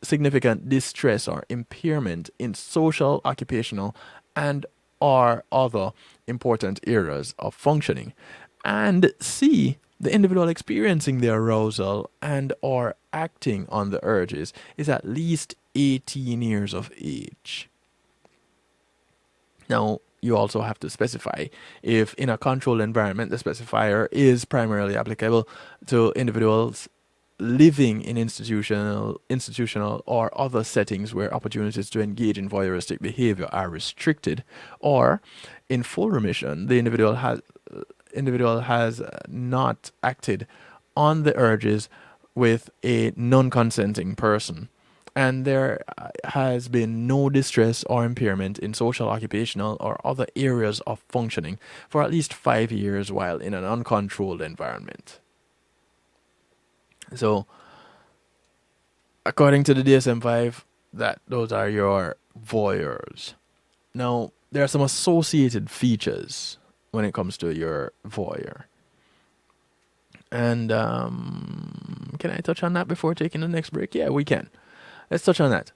significant distress or impairment in social, occupational, and or other important areas of functioning. And C. The individual experiencing the arousal and or acting on the urges is at least 18 years of age. Now, you also have to specify if in a controlled environment the specifier is primarily applicable to individuals living in institutional or other settings where opportunities to engage in voyeuristic behavior are restricted, or in full remission the individual has not acted on the urges with a non-consenting person, and there has been no distress or impairment in social, occupational, or other areas of functioning for at least 5 years while in an uncontrolled environment. So, according to the DSM-5, those are your voyeurs. Now, there are some associated features when it comes to your voyeur. And can I touch on that before taking the next break? Yeah, we can. Let's touch on that.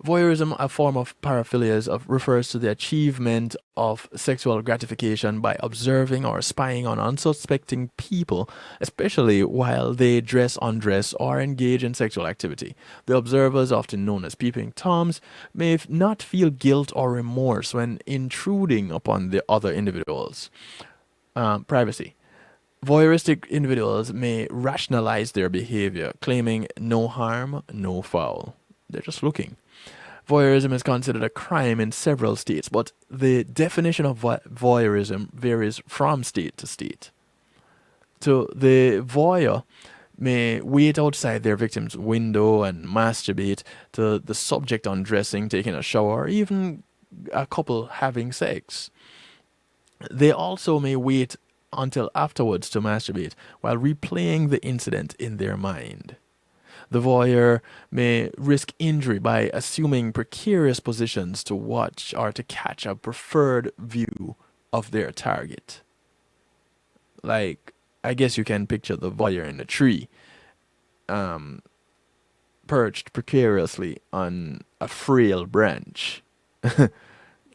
Voyeurism, a form of paraphilias, refers to the achievement of sexual gratification by observing or spying on unsuspecting people, especially while they dress, undress, or engage in sexual activity. The observers, often known as peeping toms, may not feel guilt or remorse when intruding upon the other individuals' privacy. Voyeuristic individuals may rationalize their behavior, claiming no harm, no foul. They're just looking. Voyeurism is considered a crime in several states, but the definition of voyeurism varies from state to state. So the voyeur may wait outside their victim's window and masturbate to the subject undressing, taking a shower, or even a couple having sex. They also may wait until afterwards to masturbate while replaying the incident in their mind. The voyeur may risk injury by assuming precarious positions to watch or to catch a preferred view of their target. Like, I guess you can picture the voyeur in a tree, perched precariously on a frail branch,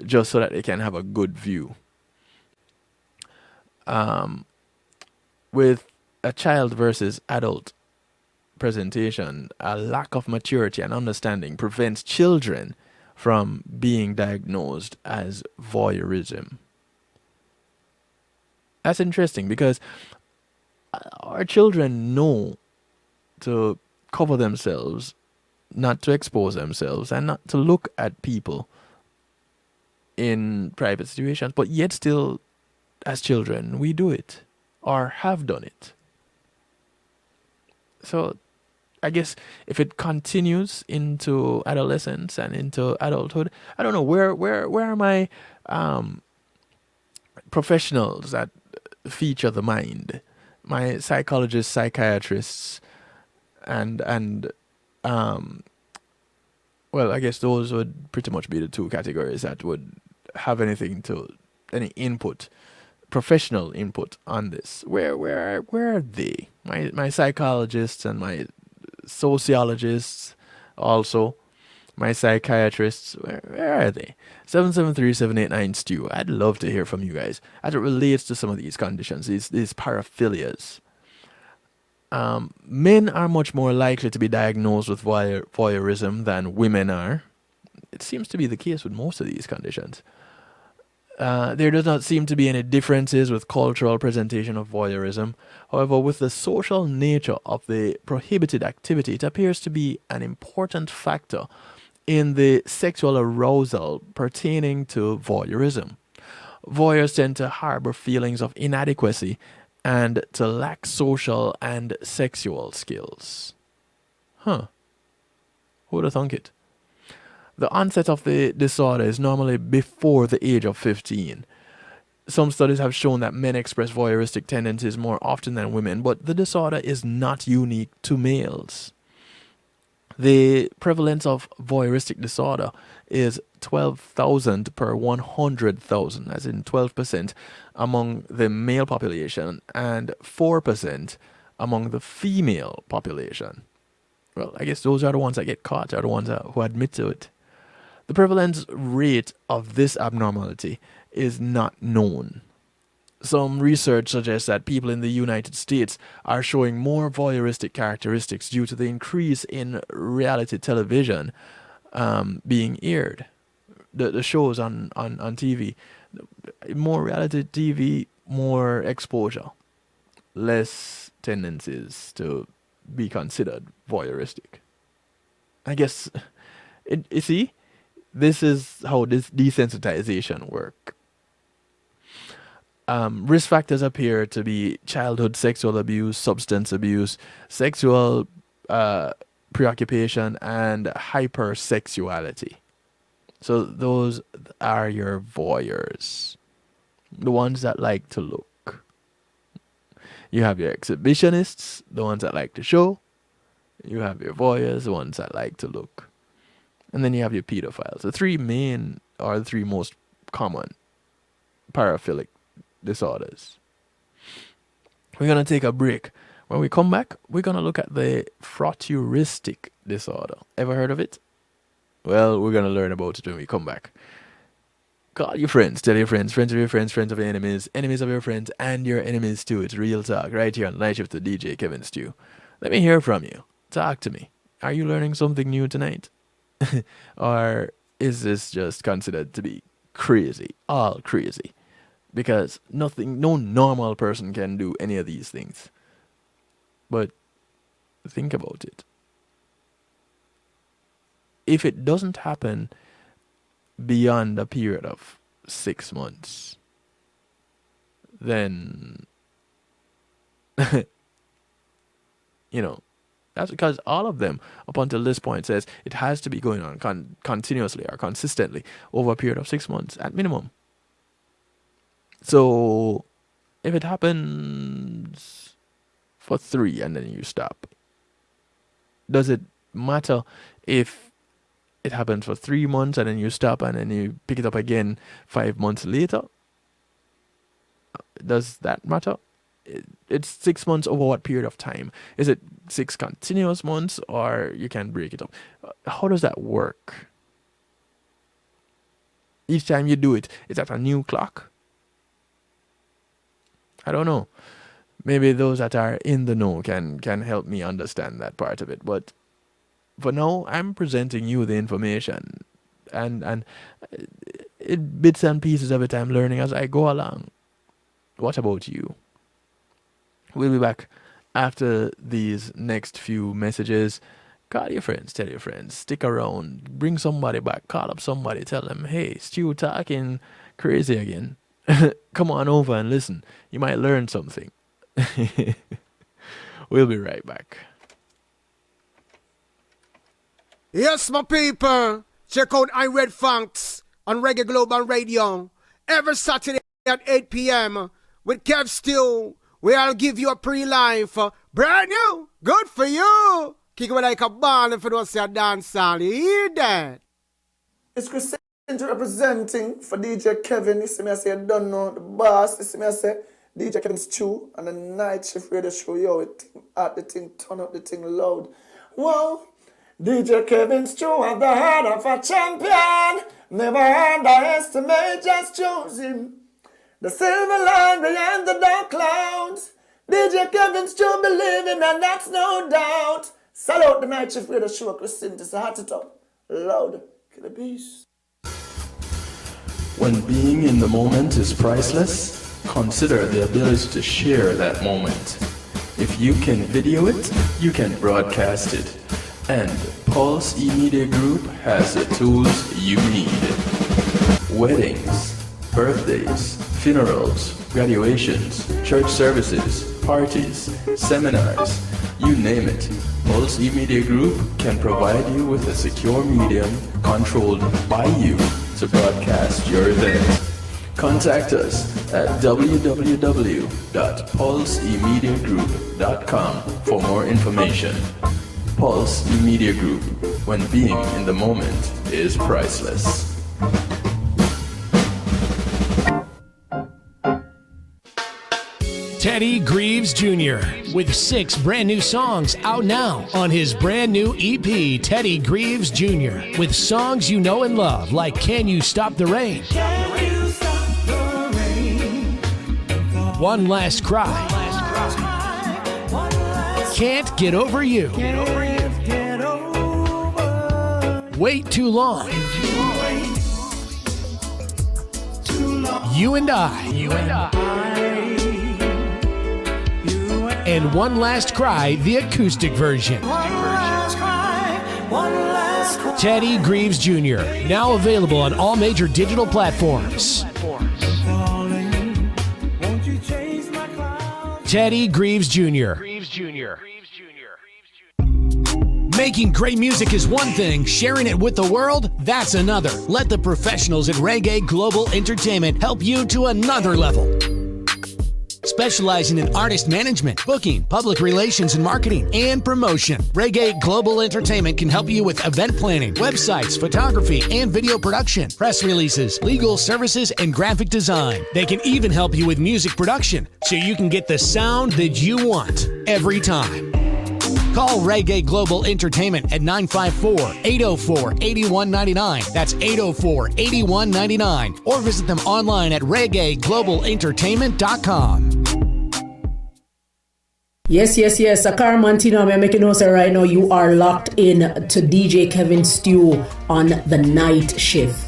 just so that they can have a good view. With a child versus adult presentation, a lack of maturity and understanding prevents children from being diagnosed as voyeurism. That's interesting because our children know to cover themselves, not to expose themselves, and not to look at people in private situations, but yet still, as children, we do it or have done it. So I guess if it continues into adolescence and into adulthood, I don't know, where are my professionals that feature the mind, my psychologists, psychiatrists, and Well, I guess those would pretty much be the two categories that would have any input, professional input on this. Where are they? My psychologists and my sociologists, also my psychiatrists. Where are they? 773-789-STEW. I'd love to hear from you guys as it relates to some of these conditions, these paraphilias. Men are much more likely to be diagnosed with voyeurism than women are. It seems to be the case with most of these conditions. There does not seem to be any differences with cultural presentation of voyeurism. However, with the social nature of the prohibited activity, it appears to be an important factor in the sexual arousal pertaining to voyeurism. Voyeurs tend to harbor feelings of inadequacy and to lack social and sexual skills. Who would have thunk it? The onset of the disorder is normally before the age of 15. Some studies have shown that men express voyeuristic tendencies more often than women, but the disorder is not unique to males. The prevalence of voyeuristic disorder is 12,000 per 100,000, as in 12% among the male population and 4% among the female population. Well, I guess those are the ones that get caught, are the ones who admit to it. The prevalence rate of this abnormality is not known. Some research suggests that people in the United States are showing more voyeuristic characteristics due to the increase in reality television being aired. The shows on TV. More reality TV, more exposure. Less tendencies to be considered voyeuristic. I guess, you see, this is how this desensitization works. Risk factors appear to be childhood sexual abuse, substance abuse, sexual preoccupation, and hypersexuality. So those are your voyeurs, the ones that like to look. You have your exhibitionists, the ones that like to show. You have your voyeurs, the ones that like to look. And then you have your pedophiles. The three main are the three most common paraphilic disorders. We're going to take a break. When we come back, we're going to look at the frotteuristic disorder. Ever heard of it? Well, we're going to learn about it when we come back. Call your friends, tell your friends, friends of your friends, friends of your enemies, enemies of your friends, and your enemies too. It's Real Talk right here on the Night Shift with DJ Kevin Stew. Let me hear from you. Talk to me. Are you learning something new tonight? Or is this just considered to be crazy, all crazy? Because no normal person can do any of these things. But think about it. If it doesn't happen beyond a period of 6 months, then, that's because all of them, up until this point, says it has to be going on continuously or consistently over a period of 6 months at minimum. So, if it happens for 3 and then you stop, does it matter if it happens for 3 months and then you stop and then you pick it up again 5 months later? Does that matter? It's 6 months over what period of time? Is it 6 continuous months, or you can break it up? How does that work? Each time you do it, is that a new clock? I don't know. Maybe those that are in the know can help me understand that part of it. But for now, I'm presenting you the information, and bits and pieces of it I'm learning as I go along. What about you? We'll be back after these next few messages. Call your friends, tell your friends, stick around, bring somebody back, call up somebody, tell them, hey, Stu talking crazy again. Come on over and listen. You might learn something. We'll be right back. Yes, my people. Check out I Red Funks on Reggae Global Radio every Saturday at 8 p.m. with Kev Stew, where I'll give you a pre-life. Brand new. Good for you. Kick away like a ball if you don't see a dance song. You hear that? It's Christine representing for DJ Kevin. You see me, I say, I don't know the boss. You see me, I say, DJ Kevin Stew and the night shift radio show. Yo, it at the thing, turn up the thing loud. Whoa. DJ Kevin Stew at the heart of a champion. Never underestimate, just choose him. The silver line behind the dark clouds. DJ Kevin Stew believing, and that's no doubt. Salute the night shift radio show, Christine. It's a hot it up. Loud. Kill the beast. When being in the moment is priceless, consider the ability to share that moment. If you can video it, you can broadcast it. And Pulse E-Media Group has the tools you need. Weddings, birthdays, funerals, graduations, church services, parties, seminars, you name it. Pulse E-Media Group can provide you with a secure medium controlled by you to broadcast your event. Contact us at www.pulsemediagroup.com for more information. Pulse E-Media Group, when being in the moment is priceless. Teddy Greaves Jr. with 6 brand new songs out now on his brand new EP, Teddy Greaves Jr. with songs you know and love like Can You Stop the Rain? One Last Cry. Can't Get Over You. Wait Too Long. You and I. And One Last Cry, the acoustic version. Teddy Greaves Jr., now available on all major digital platforms. Teddy Greaves Jr. Making great music is one thing, sharing it with the world, that's another. Let the professionals at Reggae Global Entertainment help you to another level. Specializing in artist management, booking, public relations and marketing, and promotion, Reggae Global Entertainment can help you with event planning, websites, photography, and video production, press releases, legal services, and graphic design. They can even help you with music production, so you can get the sound that you want every time. Call Reggae Global Entertainment at 954-804-8199. That's 804-8199. Or visit them online at reggaeglobalentertainment.com. Yes. Akar Mantino, I'm making notes right now. You are locked in to DJ Kevin Stew on the night shift.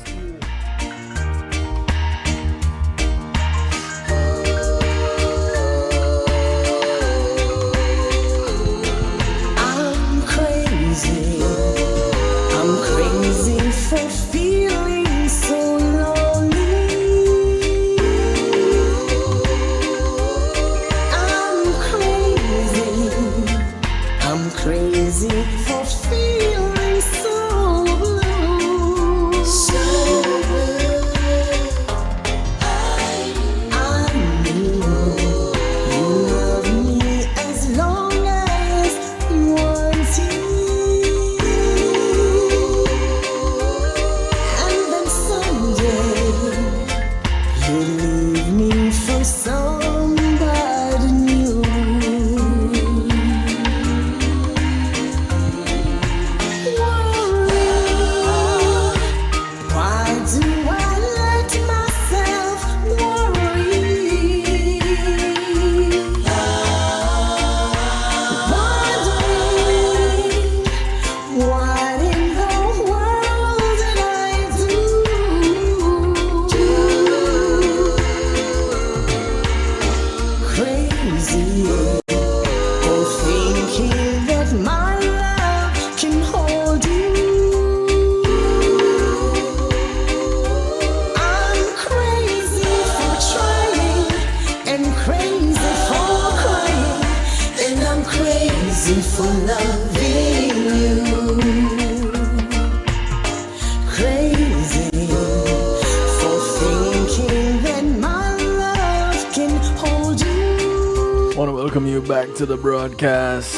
Want to welcome you back to the broadcast.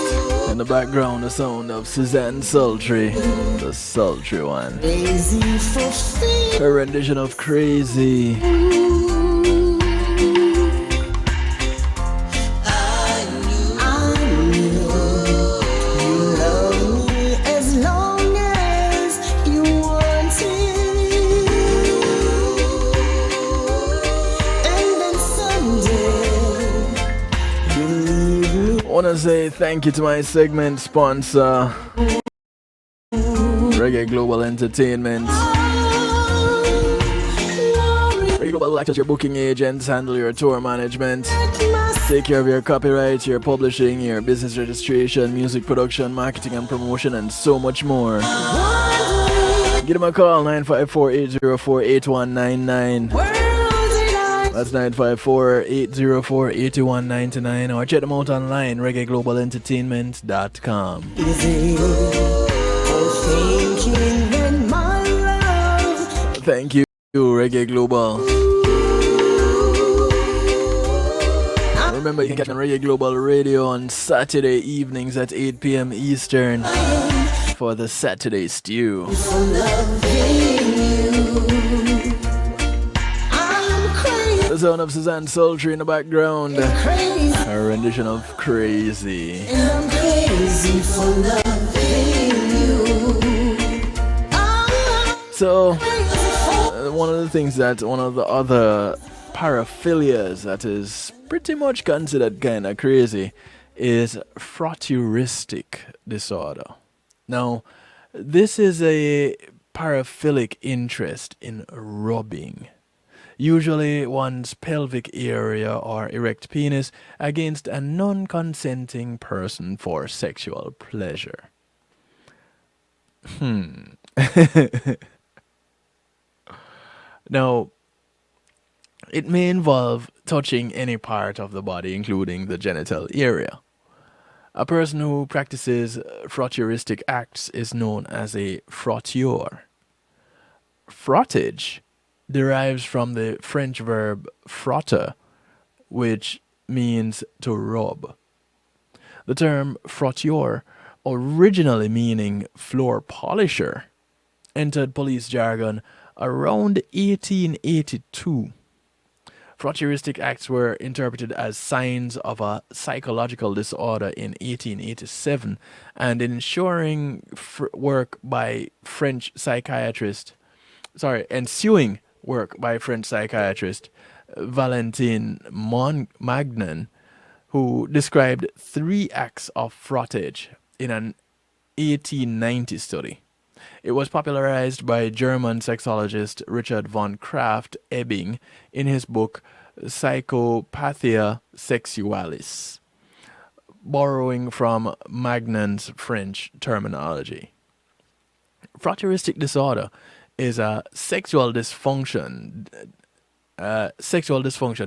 In the background, the sound of Suzanne Sultry, the sultry one. Her rendition of Crazy. I want to say thank you to my segment sponsor, Reggae Global Entertainment. Reggae Global acts as your booking agents, handle your tour management, take care of your copyright, your publishing, your business registration, music production, marketing and promotion, and so much more. Give them a call, 954-804-8199. That's 954-804-8199, or check them out online, reggaeglobalentertainment.com. Thank you, Reggae Global. Remember, you can catch on Reggae Global Radio on Saturday evenings at 8 p.m. Eastern for the Saturday Stew. The sound of Suzanne Sultry in the background. Her rendition of Crazy. So, one of the other paraphilias that is pretty much considered kind of crazy is frotturistic disorder. Now, this is a paraphilic interest in rubbing, usually one's pelvic area or erect penis, against a non-consenting person for sexual pleasure. Now, it may involve touching any part of the body, including the genital area. A person who practices frotturistic acts is known as a frotteur. Frottage derives from the French verb frotter, which means to rub. The term frotteur, originally meaning floor polisher, entered police jargon around 1882. Frotturistic acts were interpreted as signs of a psychological disorder in 1887, and ensuing work by French psychiatrist Valentin Magnan, who described 3 acts of frottage in an 1890 study. It was popularized by German sexologist Richard von Krafft-Ebing in his book Psychopathia Sexualis, borrowing from Magnan's French terminology. Frotturistic disorder is a sexual dysfunction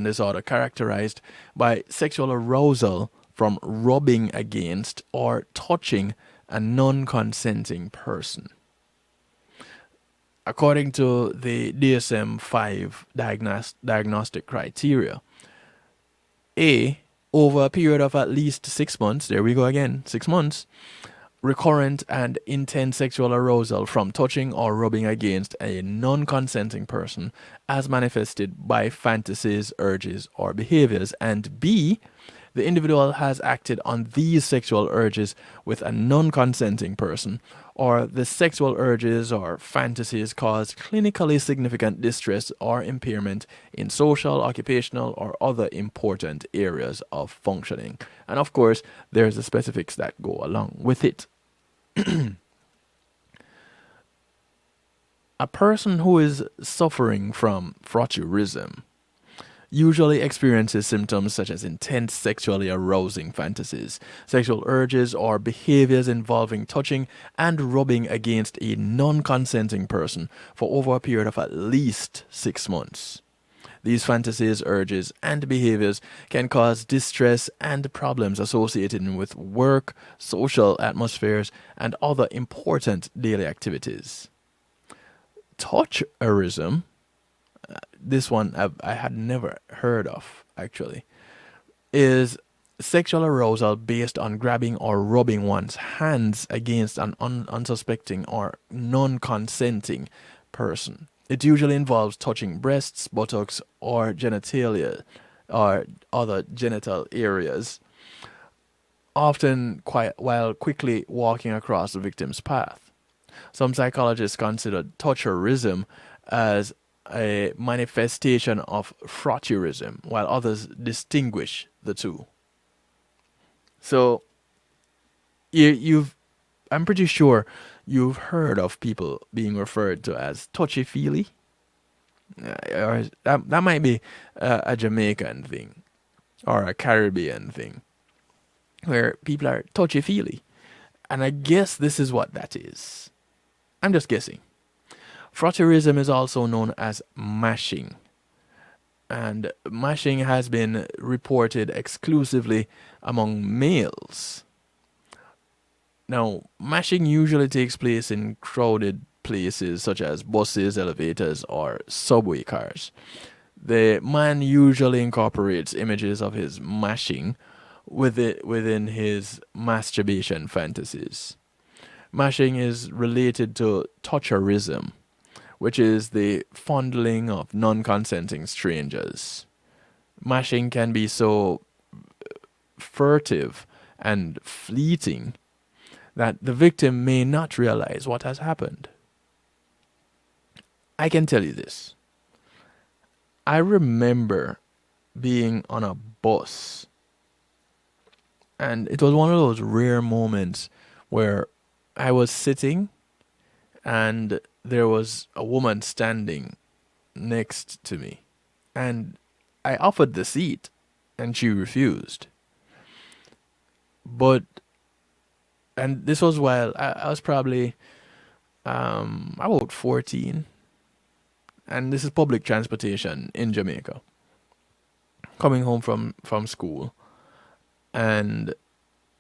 disorder characterized by sexual arousal from rubbing against or touching a non-consenting person. According to the DSM-5 diagnostic criteria, A, over a period of at least 6 months, there we go again, 6 months, recurrent and intense sexual arousal from touching or rubbing against a non-consenting person as manifested by fantasies, urges, or behaviors, and B, the individual has acted on these sexual urges with a non-consenting person, or the sexual urges or fantasies cause clinically significant distress or impairment in social, occupational, or other important areas of functioning. And of course, there's the specifics that go along with it. A person who is suffering from frotteurism usually experiences symptoms such as intense sexually arousing fantasies, sexual urges, or behaviors involving touching and rubbing against a non-consenting person for over a period of at least 6 months. These fantasies, urges, and behaviors can cause distress and problems associated with work, social atmospheres, and other important daily activities. Toucheurism, this one I had never heard of, actually, is sexual arousal based on grabbing or rubbing one's hands against an unsuspecting or non-consenting person. It usually involves touching breasts, buttocks, or genitalia or other genital areas, often while quickly walking across the victim's path. Some psychologists consider toucherism as a manifestation of frotteurism, while others distinguish the two. So, I'm pretty sure you've heard of people being referred to as touchy-feely. Or that might be a Jamaican thing or a Caribbean thing, where people are touchy-feely. And I guess this is what that is. I'm just guessing. Frotteurism is also known as mashing. And mashing has been reported exclusively among males. Now, mashing usually takes place in crowded places such as buses, elevators, or subway cars. The man usually incorporates images of his mashing within his masturbation fantasies. Mashing is related to toucherism, which is the fondling of non-consenting strangers. Mashing can be so furtive and fleeting that the victim may not realize what has happened. I can tell you this. I remember being on a bus, and it was one of those rare moments where I was sitting and there was a woman standing next to me, and I offered the seat and she refused. And this was while I was probably about 14, and this is public transportation in Jamaica. Coming home from school, and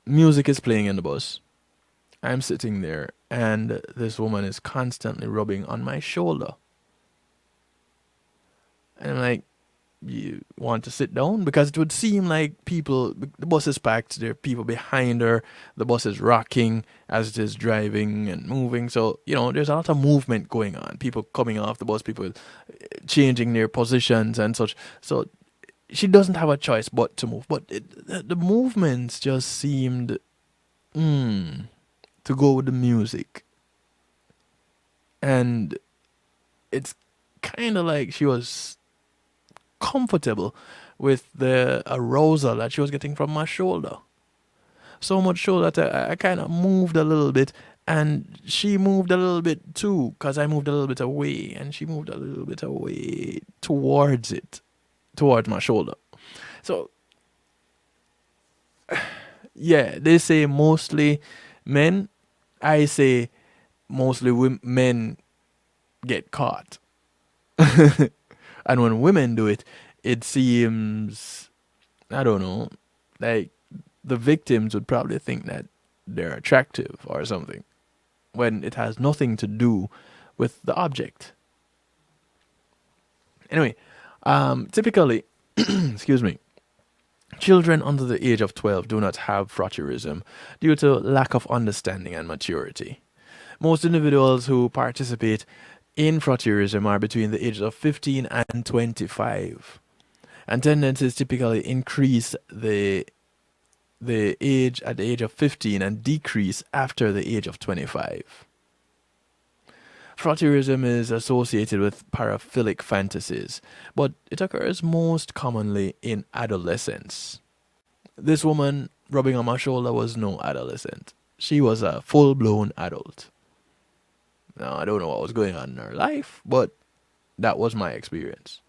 music is playing in the bus. I'm sitting there, and this woman is constantly rubbing on my shoulder. And I'm like, you want to sit down? Because it would seem like the bus is packed, there are people behind her, the bus is rocking as it is driving and moving. So, there's a lot of movement going on. People coming off the bus, people changing their positions and such. So she doesn't have a choice but to move. But the movements just seemed to go with the music. And it's kind of like she was comfortable with the arousal that she was getting from my shoulder. So much so that I kind of moved a little bit, and she moved a little bit too, because I moved a little bit away, and she moved a little bit away towards my shoulder. So, yeah, they say mostly men. I say mostly men get caught. And when women do it, it seems, I don't know, like the victims would probably think that they're attractive or something, when it has nothing to do with the object. Anyway, typically, excuse me, children under the age of 12 do not have frotteurism due to lack of understanding and maturity. Most individuals who participate in frotteurism are between the ages of 15 and 25, and tendencies typically increase the age at the age of 15 and decrease after the age of 25. Frotteurism is associated with paraphilic fantasies, but it occurs most commonly in adolescence. This woman rubbing on my shoulder was no adolescent. She was a full-blown adult. Now, I don't know what was going on in her life, but that was my experience.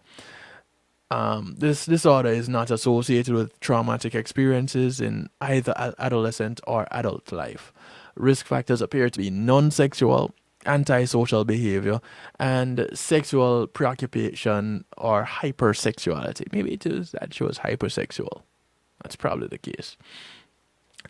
This disorder is not associated with traumatic experiences in either adolescent or adult life. Risk factors appear to be non-sexual, antisocial behavior, and sexual preoccupation or hypersexuality. Maybe it is that she was hypersexual. That's probably the case.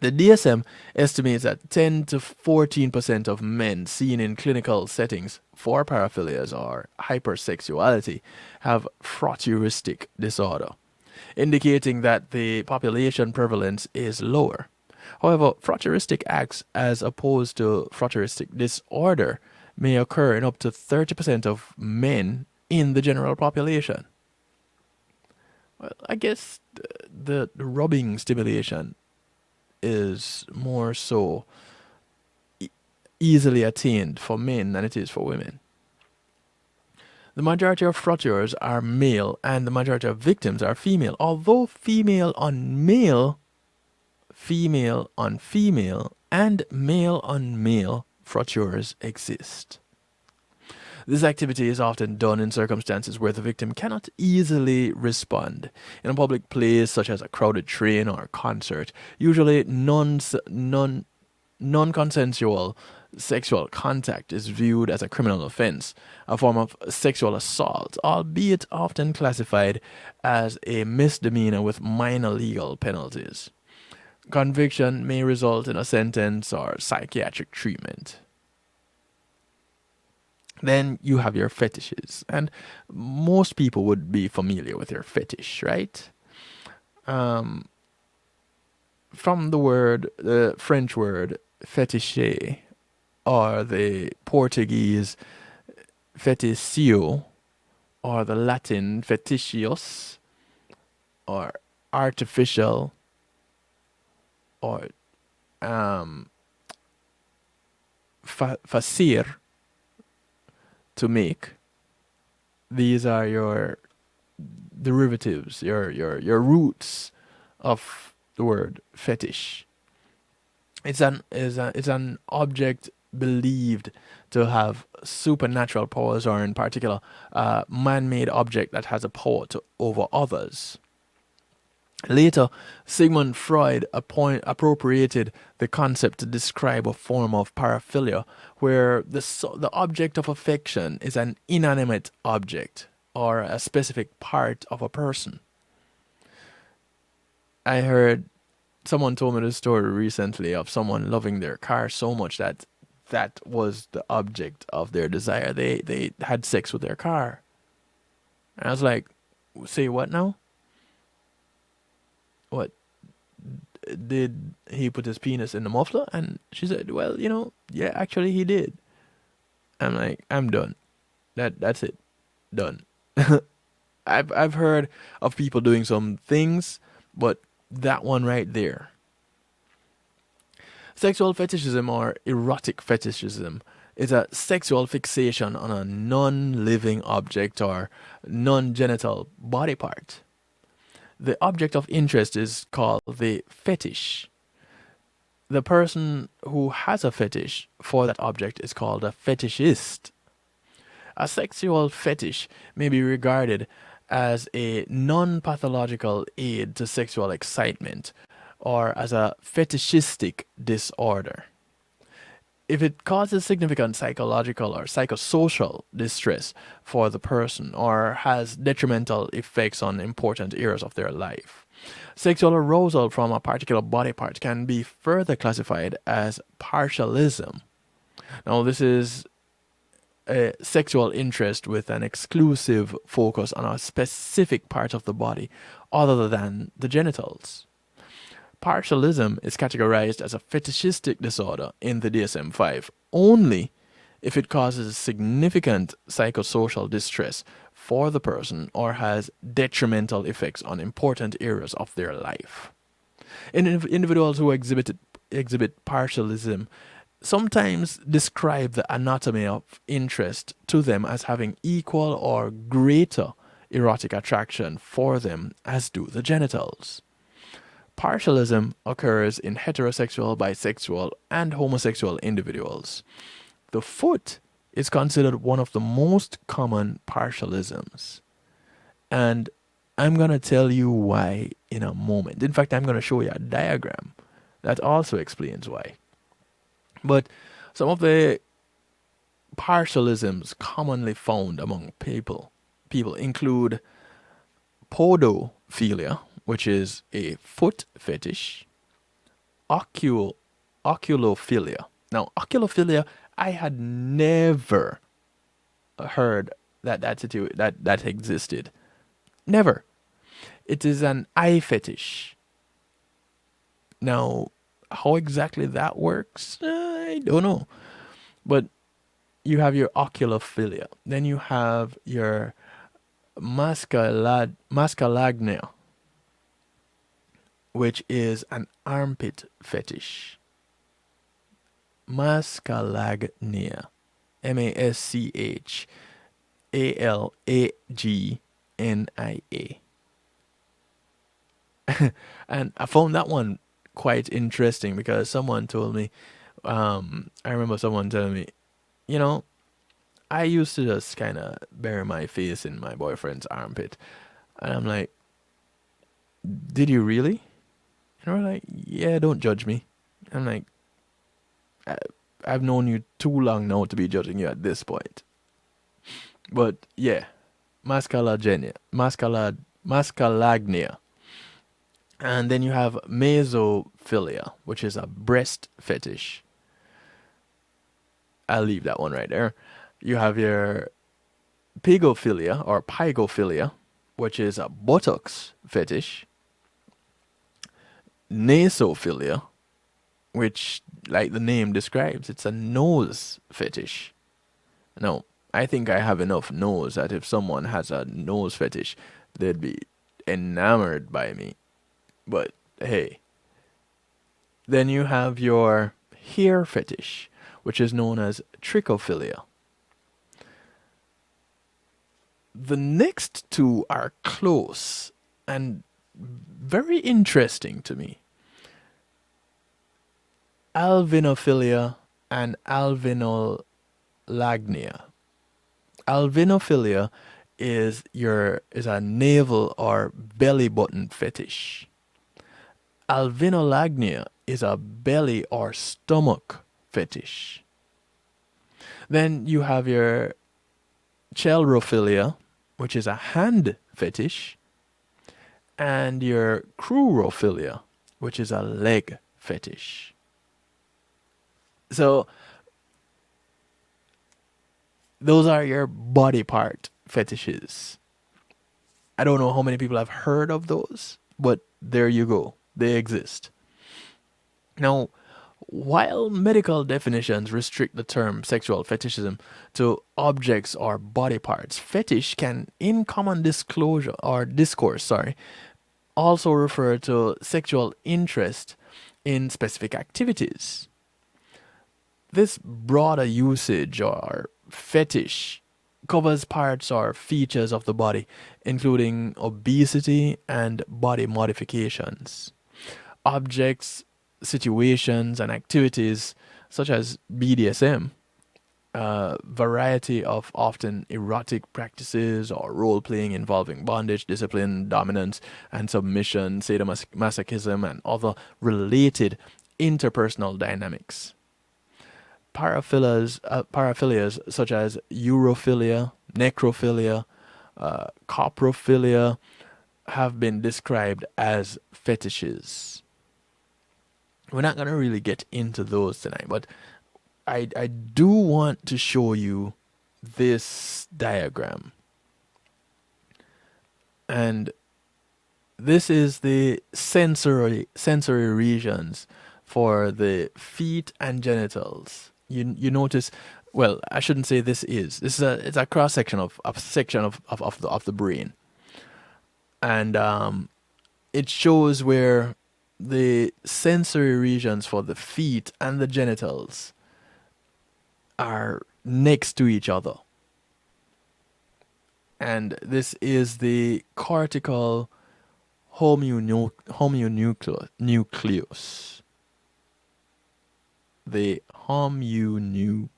The DSM estimates that 10 to 14% of men seen in clinical settings for paraphilias or hypersexuality have frotteuristic disorder. indicating that the population prevalence is lower. However, frotteristic acts as opposed to frotteristic disorder may occur in up to 30% of men in the general population. Well, I guess the rubbing stimulation is more so easily attained for men than it is for women. The majority of frotteurs are male and the majority of victims are female, although female on male, and male on male frotteurs exist. This activity is often done in circumstances where the victim cannot easily respond. In a public place such as a crowded train or a concert, usually non-consensual sexual contact is viewed as a criminal offense, a form of sexual assault, albeit often classified as a misdemeanor with minor legal penalties. Conviction may result in a sentence or psychiatric treatment. Then you have your fetishes, and most people would be familiar with your fetish, right? From the French word fétiche, or the Portuguese feticcio, or the Latin fetitius, or artificial, or facere, to make. These are your derivatives, your roots of the word fetish. It's an object believed to have supernatural powers, or in particular, man-made object that has a power over others. Later, Sigmund Freud appropriated the concept to describe a form of paraphilia where the object of affection is an inanimate object or a specific part of a person. I heard someone told me the story recently of someone loving their car so much that was the object of their desire. They had sex with their car. And I was like, say what now? What? Did he put his penis in the muffler? And she said, well, yeah, actually he did. I'm like, I'm done. That's it. Done. I've heard of people doing some things, but that one right there. Sexual fetishism, or erotic fetishism, is a sexual fixation on a non-living object or non-genital body part. The object of interest is called the fetish. The person who has a fetish for that object is called a fetishist. A sexual fetish may be regarded as a non-pathological aid to sexual excitement, or as a fetishistic disorder. If it causes significant psychological or psychosocial distress for the person, or has detrimental effects on important areas of their life, sexual arousal from a particular body part can be further classified as partialism. Now, this is a sexual interest with an exclusive focus on a specific part of the body other than the genitals. Partialism is categorized as a fetishistic disorder in the DSM-5 only if it causes significant psychosocial distress for the person or has detrimental effects on important areas of their life. Individuals who exhibit partialism sometimes describe the anatomy of interest to them as having equal or greater erotic attraction for them as do the genitals. Partialism occurs in heterosexual, bisexual, and homosexual individuals. The foot is considered one of the most common partialisms. And I'm going to tell you why in a moment. In fact, I'm going to show you a diagram that also explains why. But some of the partialisms commonly found among people include podophilia, which is a foot fetish, oculophilia. Now, oculophilia, I had never heard that existed. Never. It is an eye fetish. Now, how exactly that works, I don't know. But you have your oculophilia. Then you have your mascalagnia, which is an armpit fetish. Mascalagnia. Mascalagnia. And I found that one quite interesting because someone told me, I remember someone telling me, you know, I used to just kind of bury my face in my boyfriend's armpit. And I'm like, did you really? And we're like, yeah, don't judge me. I'm like, I've known you too long now to be judging you at this point. But yeah, mascalagnia. And then you have mesophilia, which is a breast fetish. I'll leave that one right there. You have your pygophilia or pygophilia, which is a buttocks fetish. Nasophilia, which, like the name describes, it's a nose fetish. Now, I think I have enough nose that if someone has a nose fetish, they'd be enamored by me. But hey. Then you have your hair fetish, which is known as trichophilia. The next two are close and very interesting to me. Alvinophilia and alvinolagnia. Alvinophilia is a navel or belly button fetish. Alvinolagnia is a belly or stomach fetish. Then you have your chelrophilia, which is a hand fetish, and your crurophilia, which is a leg fetish. So those are your body part fetishes. I don't know how many people have heard of those, but there you go. They exist. Now, while medical definitions restrict the term sexual fetishism to objects or body parts, fetish can, in common discourse, also refer to sexual interest in specific activities. This broader usage or fetish covers parts or features of the body, including obesity and body modifications. Objects, situations, and activities such as BDSM, a variety of often erotic practices or role-playing involving bondage, discipline, dominance, and submission, sadomasochism, and other related interpersonal dynamics. Paraphilias such as urophilia, necrophilia, coprophilia have been described as fetishes. We're not going to really get into those tonight, but I do want to show you this diagram. And this is the sensory regions for the feet and genitals. You notice, well, I shouldn't say it's a cross section of the brain. And it shows where the sensory regions for the feet and the genitals are next to each other. And this is the cortical homunculus. The homunculus.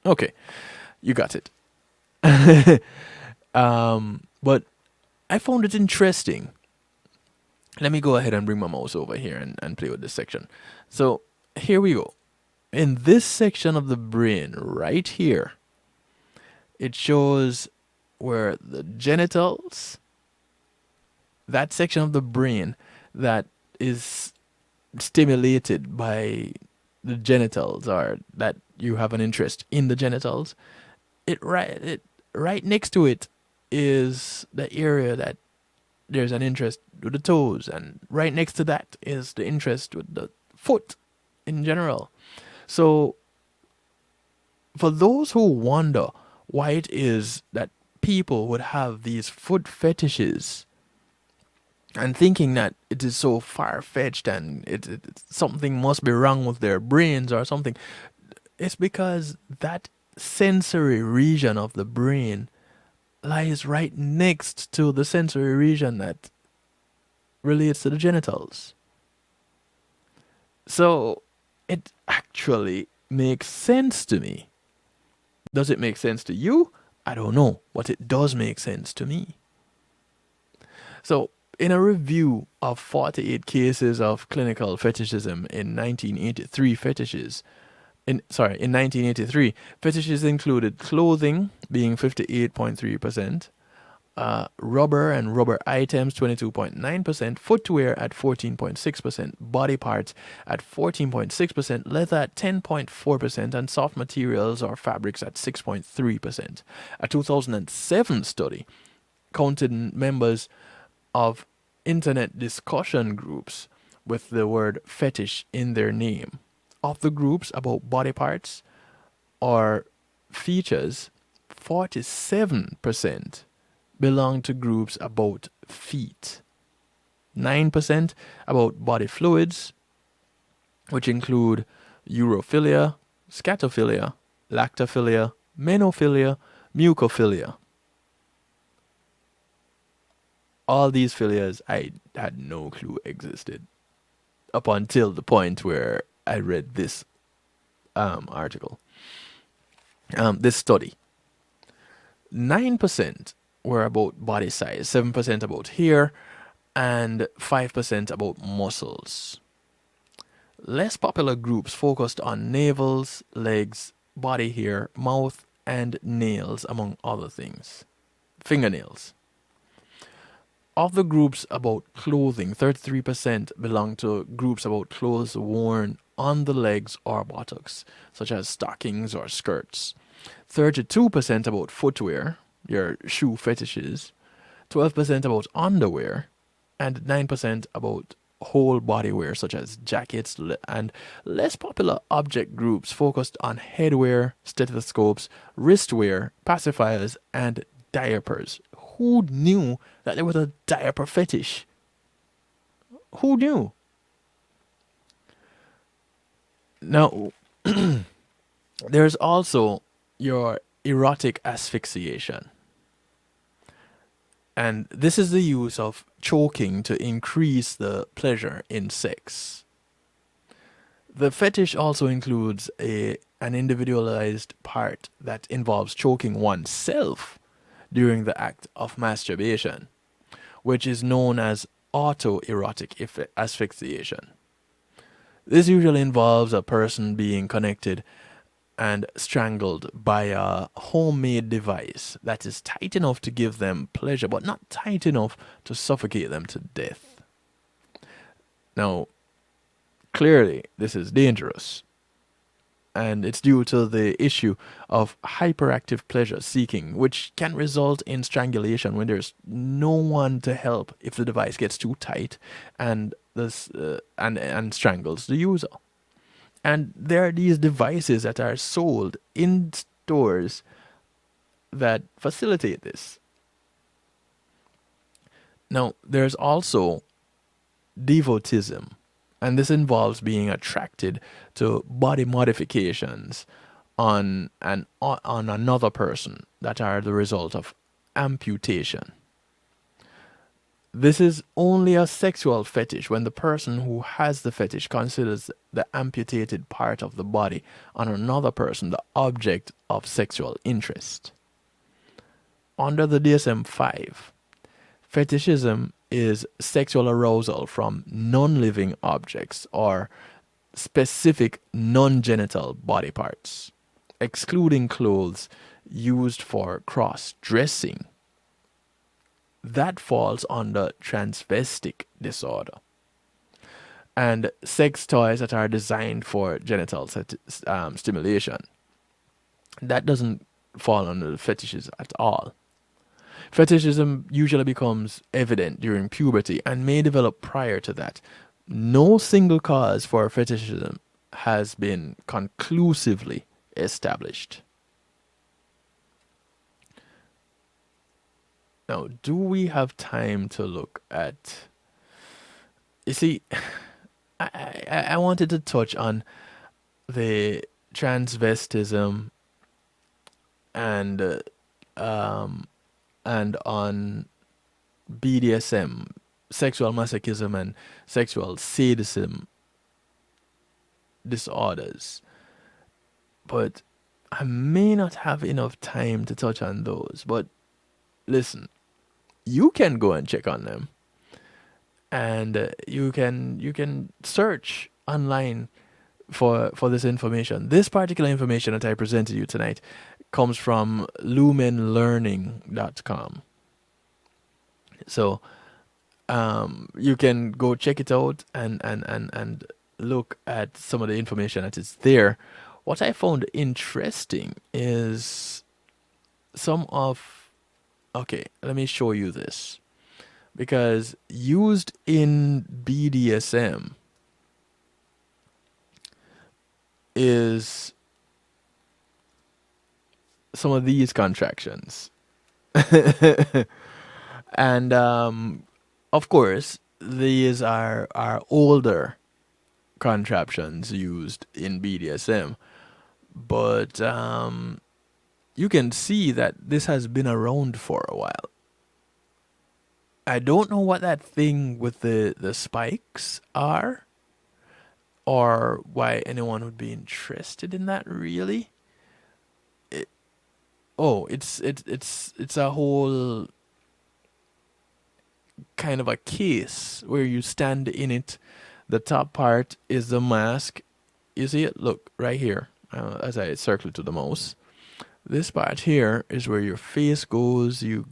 Okay, you got it. But I found it interesting. Let me go ahead and bring my mouse over here and play with this section. So here we go. In this section of the brain, right here, it shows where the genitals, that section of the brain that is stimulated by the genitals, or that you have an interest in the genitals, right next to it is the area that there's an interest with the toes, and right next to that is the interest with the foot in general. So for those who wonder why it is that people would have these foot fetishes and thinking that it is so far-fetched and something must be wrong with their brains or something, it's because that sensory region of the brain lies right next to the sensory region that relates to the genitals. So it actually makes sense to me. Does it make sense to you? I don't know, but it does make sense to me. So in a review of 48 cases of clinical fetishism in 1983, fetishes included clothing being 58.3%, rubber and rubber items 22.9%, footwear at 14.6%, body parts at 14.6%, leather at 10.4%, and soft materials or fabrics at 6.3%. A 2007 study counted members of internet discussion groups with the word fetish in their name. Of the groups about body parts or features, 47% belong to groups about feet, 9% about body fluids, which include urophilia, scatophilia, lactophilia, menophilia, mucophilia. All these philias I had no clue existed up until the point where I read this article, this study. 9% were about body size, 7% about hair, and 5% about muscles. Less popular groups focused on navels, legs, body hair, mouth, and nails, among other things. Fingernails. Of the groups about clothing, 33% belong to groups about clothes worn on the legs or buttocks, such as stockings or skirts. 32% about footwear, your shoe fetishes. 12% about underwear, and 9% about whole body wear, such as jackets, and less popular object groups focused on headwear, stethoscopes, wristwear, pacifiers, and diapers. Who knew that there was a diaper fetish? Who knew? Now, there's also your erotic asphyxiation. And this is the use of choking to increase the pleasure in sex. The fetish also includes an individualized part that involves choking oneself during the act of masturbation, which is known as autoerotic asphyxiation. This usually involves a person being connected and strangled by a homemade device that is tight enough to give them pleasure, but not tight enough to suffocate them to death. Now, clearly, this is dangerous, and it's due to the issue of hyperactive pleasure seeking, which can result in strangulation when there's no one to help if the device gets too tight and strangles the user. And there are these devices that are sold in stores that facilitate this. Now, there's also devotism, and this involves being attracted to body modifications on another person that are the result of amputation. This is only a sexual fetish when the person who has the fetish considers the amputated part of the body on another person the object of sexual interest. Under the DSM-5, fetishism is sexual arousal from non-living objects or specific non-genital body parts, excluding clothes used for cross-dressing. That falls under transvestic disorder. And sex toys that are designed for genital stimulation. That doesn't fall under the fetishes at all. Fetishism usually becomes evident during puberty and may develop prior to that. No single cause for fetishism has been conclusively established. Now, do we have time to look at... You see, I wanted to touch on the transvestism and on BDSM, sexual masochism and sexual sadism disorders. But I may not have enough time to touch on those. But listen, you can go and check on them. And you can search online for this information. This particular information that I presented you tonight comes from lumenlearning.com. So you can go check it out and look at some of the information that is there. What I found interesting is okay, let me show you this. Because used in BDSM is some of these contractions. And of course, these are older contraptions used in BDSM. But you can see that this has been around for a while. I don't know what that thing with the spikes are, or why anyone would be interested in that really. It's a whole kind of a case where you stand in it. The top part is the mask. You see it? Look right here. As I circle to the mouse. This part here is where your face goes. Your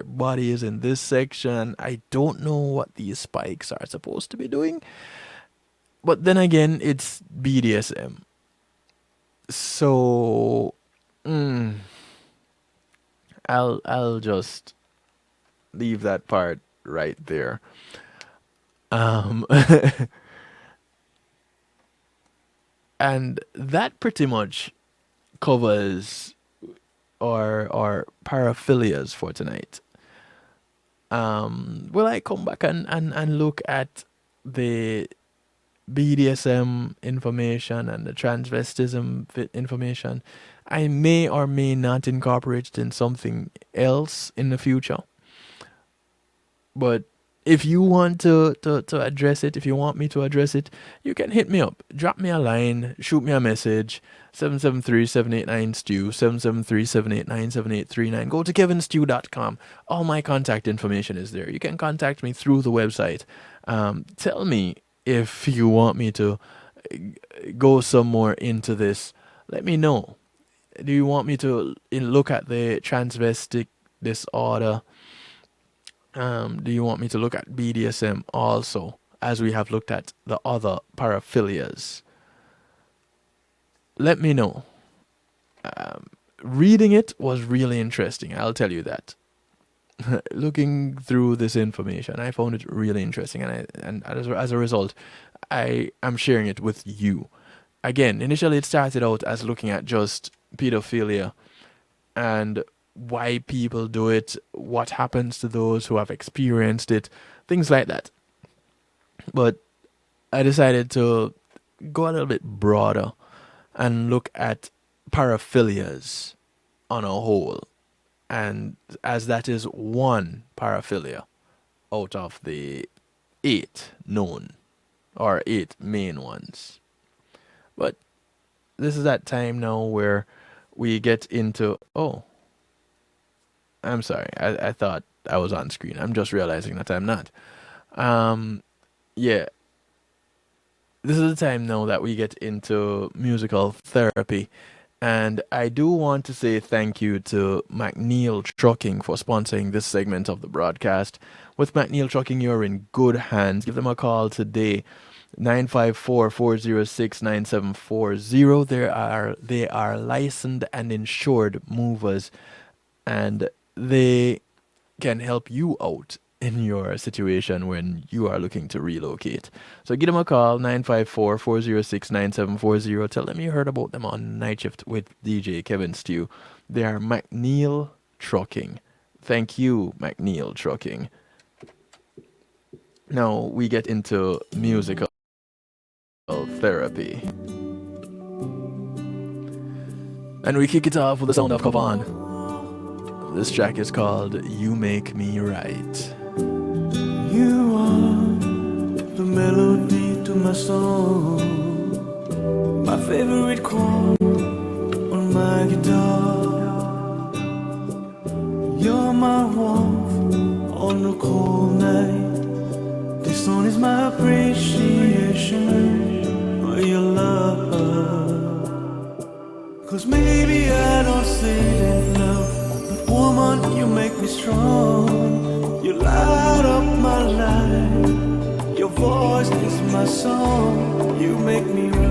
body is in this section. I don't know what these spikes are supposed to be doing. But then again, it's BDSM. So, I'll just leave that part right there. And that pretty much covers our paraphilias for tonight. Will I come back and look at the BDSM information and the transvestism information? I may or may not incorporate it in something else in the future. But if you want to address it, if you want me to address it, you can hit me up. Drop me a line, shoot me a message. 773-789-STEW, 773-789-7839. Go to kevinstew.com. All my contact information is there. You can contact me through the website. Tell me if you want me to go some more into this. Let me know. Do you want me to look at the transvestic disorder? Do you want me to look at BDSM also, as we have looked at the other paraphilias? Let me know. Reading it was really interesting, I'll tell you that. Looking through this information, I found it really interesting, and as a result, I am sharing it with you. Again, initially it started out as looking at just pedophilia and why people do it, what happens to those who have experienced it, things like that. But I decided to go a little bit broader and look at paraphilias on a whole. And as that is one paraphilia out of the 8 known, or 8 main ones. But this is that time now where we get into... Oh, I'm sorry. I thought I was on screen. I'm just realizing that I'm not. Yeah. This is the time now that we get into musical therapy. And I do want to say thank you to McNeil Trucking for sponsoring this segment of the broadcast. With McNeil Trucking, you're in good hands. Give them a call today. 954-406-9740. They are licensed and insured movers, and they can help you out in your situation when you are looking to relocate. So give them a call, 954-406-9740. Tell them you heard about them on Night Shift with DJ Kevin Stew. They are McNeil Trucking. Thank you, McNeil Trucking. Now we get into musical therapy. And we kick it off with the sound of Kavan. This track is called You Make Me Right. You are the melody to my song, my favorite chord on my guitar. You're my warmth on a cold night. This song is my appreciation for your love. 'Cause maybe I don't say it enough, but woman, you make me strong. You light up my life. Your voice is my song. You make me right.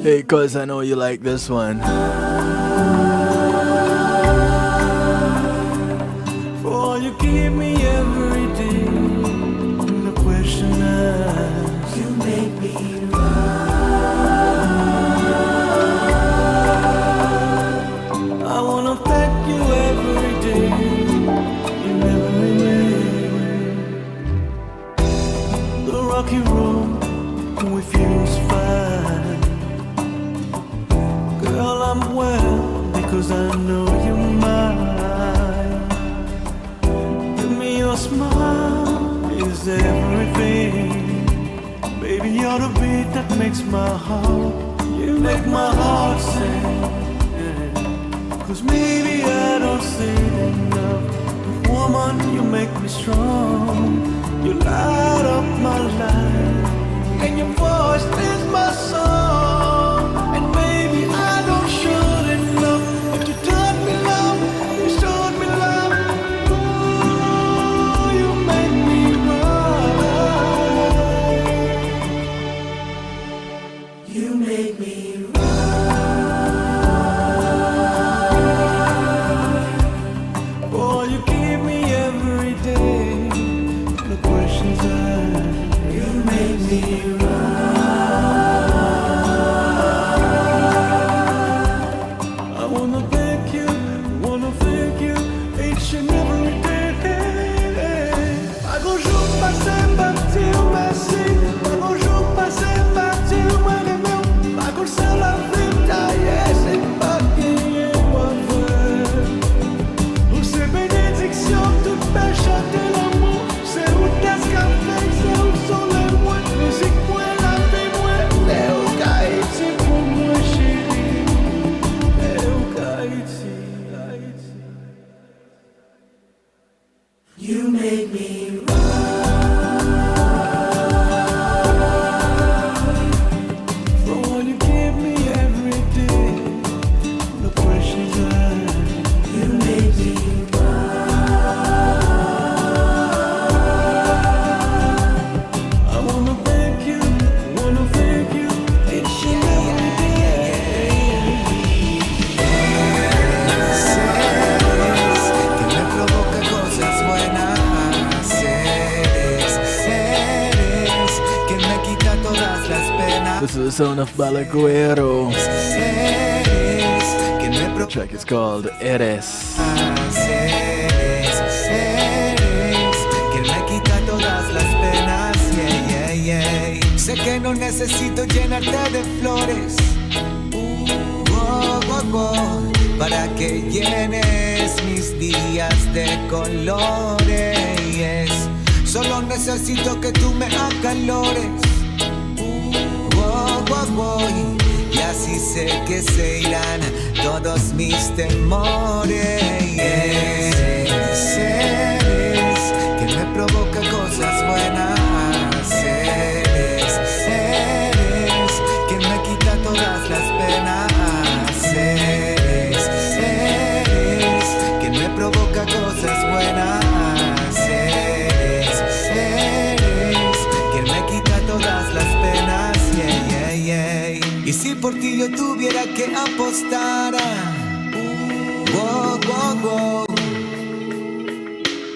Hey, cuz I know you like this one. For all you give me every day, no question asked. You make me rocky road with you's fine. Girl, I'm well because I know you're mine. Give me your smile is everything. Baby, you're the beat that makes my heart. You make my heart sing. 'Cause maybe I don't say it enough, but woman, you make me strong. You light up my life, and your voice is my song. And maybe I don't show it enough, but you taught me love, you showed me love. Ooh, you make me right. You make me right. Boy, you give me every day. You make me right. I wanna thank you each and every day. I go jour passé partir merci, I go jour passé partir moi les meus, I go sur la vida c'est pas gagné moi faire. Où c'est bénédiction toute belle chanter l'amour, c'est où qu'est-ce qu'on fait, c'est où sont les mots, musique moi la vie moi, c'est où Haïti pour moi chérie, c'est où Haïti. You make me right. For all you give me every day, no questions asked. You make me right. I wanna thank you each and every day. Seres que me provoca cosas buenas. Seres que me quita todas las penas. This is the sound of Balaguero. Seres que me The track is called Eres. Seres que me quita todas las penas. Yeah, yeah, yeah. Sé que no necesito llenarte de flores. Para que llenes mis días de colores. Solo necesito que tú me acalores. Y así sé que se irán todos mis temores. Seres que me provoca cosas buenas. Seres que me quita todas las penas. Seres que me provoca cosas buenas. Seres que me quita todas las penas. Yeah, yeah, yeah. Y si por ti yo tuviera que apostar. Wow, wow, wow.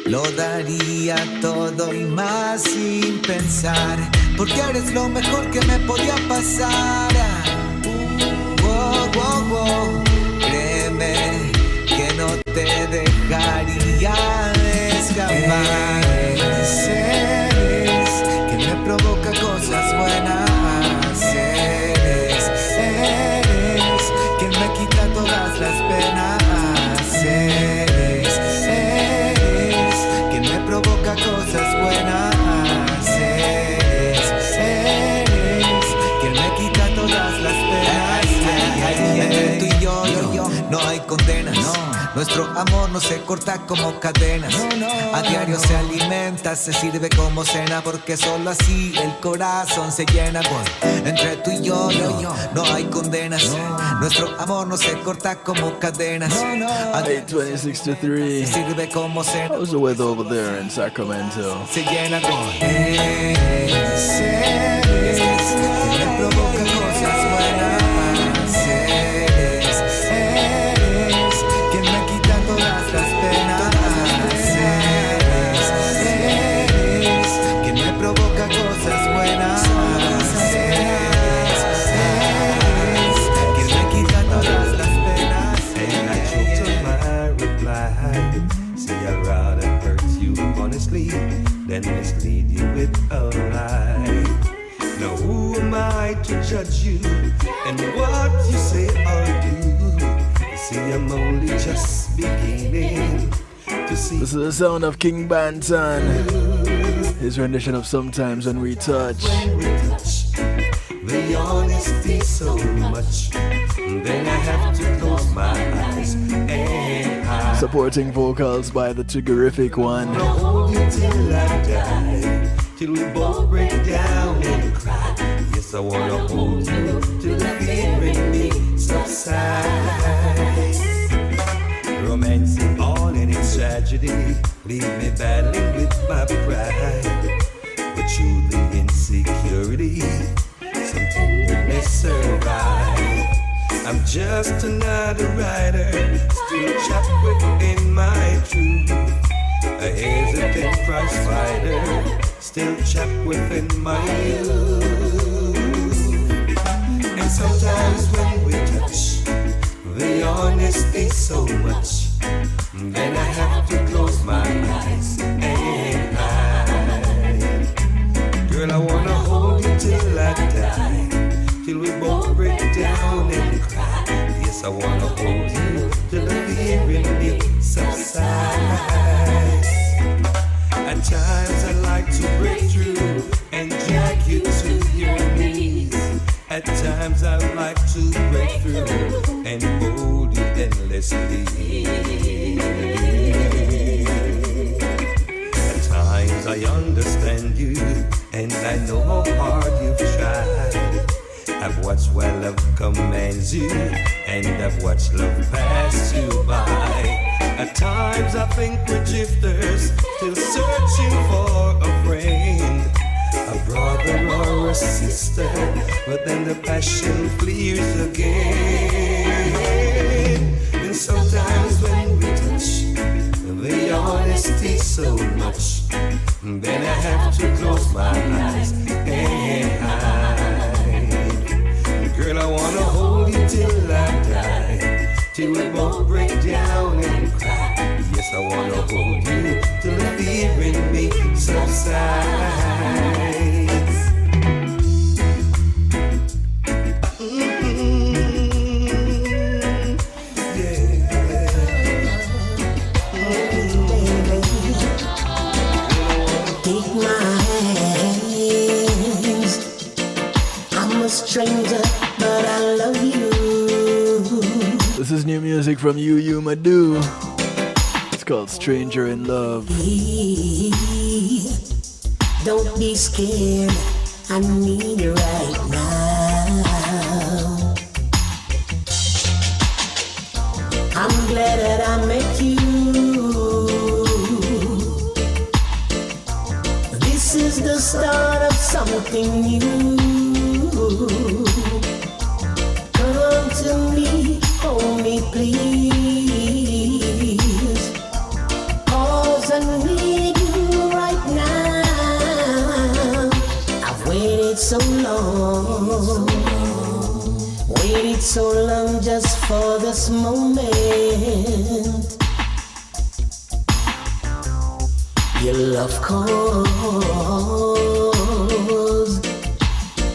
Lo daría todo y más sin pensar, porque eres lo mejor que me podía pasar. Wow, wow, wow. Créeme que no te dejaría escapar. Eres que me provoca cosas buenas. Eres que me quita todas las penas. Eres que me provoca cosas buenas. Eres que me quita todas las penas. Entre tú y yo no hay condenas. Nuestro amor no se corta como cadenas. A diario se alimenta, se sirve como cena, porque solo así el corazón se llena. Entre tú y yo no hay condenas. Nuestro amor no se corta como cadenas. 8:26 to 3. Se sirve como cena. How's the weather over there in Sacramento? Se llena con me provoca cosas buenas. Then mislead you with a lie. Now who am I to judge you and what you say or do? You see, I'm only just beginning to see. This is the sound of King Banton. His rendition of Sometimes When We Touch. The honesty so much, then I have to close my eyes and hide. Supporting vocals by the Tugarific one. I'll hold you till I die, till we both break down and cry. Yes, I wanna hold you till the fear in me subsides. Romancing all in its tragedy, leave me battling with my pride. But you the insecurity, some tenderness survive. I'm just another rider, still trapped within my truth. A hesitant prize fighter, still trapped within my youth. And sometimes when we touch, the honesty so much, then I have to close my eyes and hide. Girl, I wanna hold you till I die, till we both break down and cry. Yes, I wanna hold you till the fear in me subsides. At times I like to break through and drag you to your knees. At times I like to break through and hold you endlessly. At times I understand you and I know how hard you've tried. I've watched while love commands you, and I've watched love pass you by. At times I think we're drifters, still searching for a friend, a brother or a sister, but then the passion flees again. And sometimes when we touch, the honesty so much, then I have to close my eyes and hide. Girl, I wanna hold you till I die, till we both break down and cry. Yes, I wanna hold you till the fear in me subsides. Take my hands. I'm a stranger, but I love you. This is new music from You Madu. It's called Stranger in Love. Don't be scared, I need you right now. I'm glad that I met you. This is the start of something new. Waited so long just for this moment. Your love cause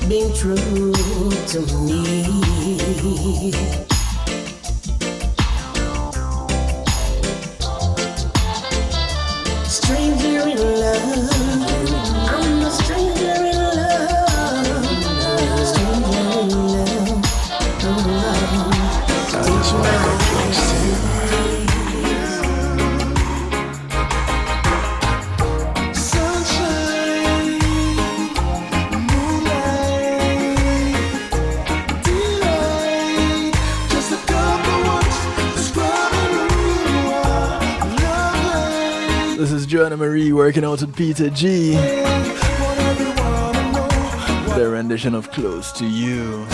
being true to me. Stranger in love, I'm a stranger in love. Stranger in love, I just want to get close to you. This is Joanna Marie working out with Peter G. Their rendition of Close to You.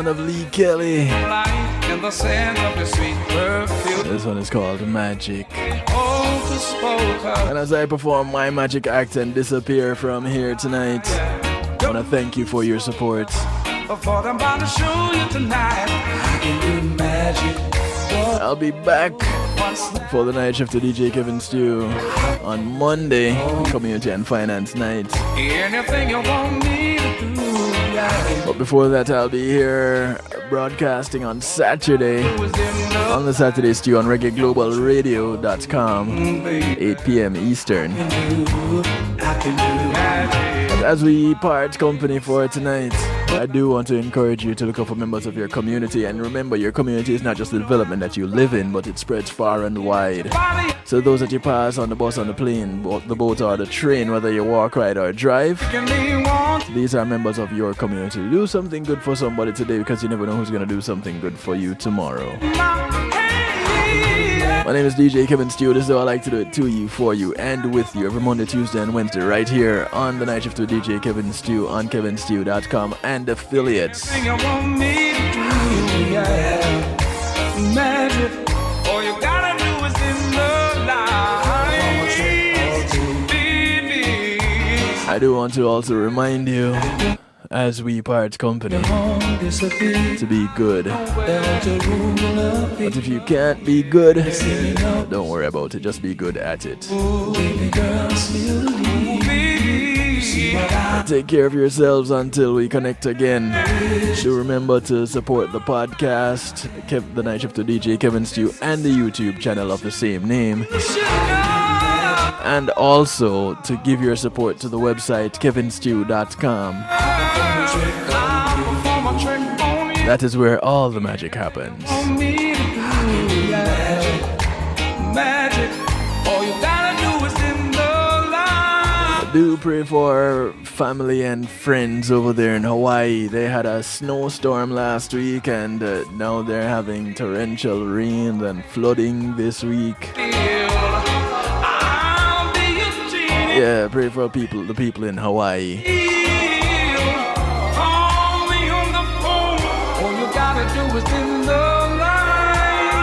Of Lee Kelly. This one is called Magic. And as I perform my magic act and disappear from here tonight, I want to thank you for your support. I'll be back for the night shift to DJ Kevin Stew on Monday, Community and Finance Night. Anything you want me to do. But before that, I'll be here broadcasting on Saturday, on the Saturday Stew on ReggaeGlobalRadio.com, 8 p.m. Eastern. But as we part company for tonight, I do want to encourage you to look out for members of your community. And remember, your community is not just the development that you live in, but it spreads far and wide. So those that you pass on the bus, on the plane, the boat or the train, whether you walk, ride or drive, these are members of your community. Do something good for somebody today, because you never know who's going to do something good for you tomorrow. My name is DJ Kevin Stew. This is how I like to do it to you, for you, and with you every Monday, Tuesday, and Wednesday, right here on the night shift with DJ Kevin Stew on kevinstew.com and affiliates. Magic, all you gotta do is in the light. I do want to also remind you, as we part company, to be good. But if you can't be good, don't worry about it, just be good at it. Take care of yourselves until we connect again. Do remember to support the podcast, The Night Shift to DJ Kevin Stew, and the YouTube channel of the same name. and also to give your support to the website kevinstew.com. That is where all the magic happens. Magic, all you gotta do is in the line. Do pray for family and friends over there in Hawaii. They had a snowstorm last week, and now they're having torrential rain and flooding this week. Yeah, pray for the people in Hawaii.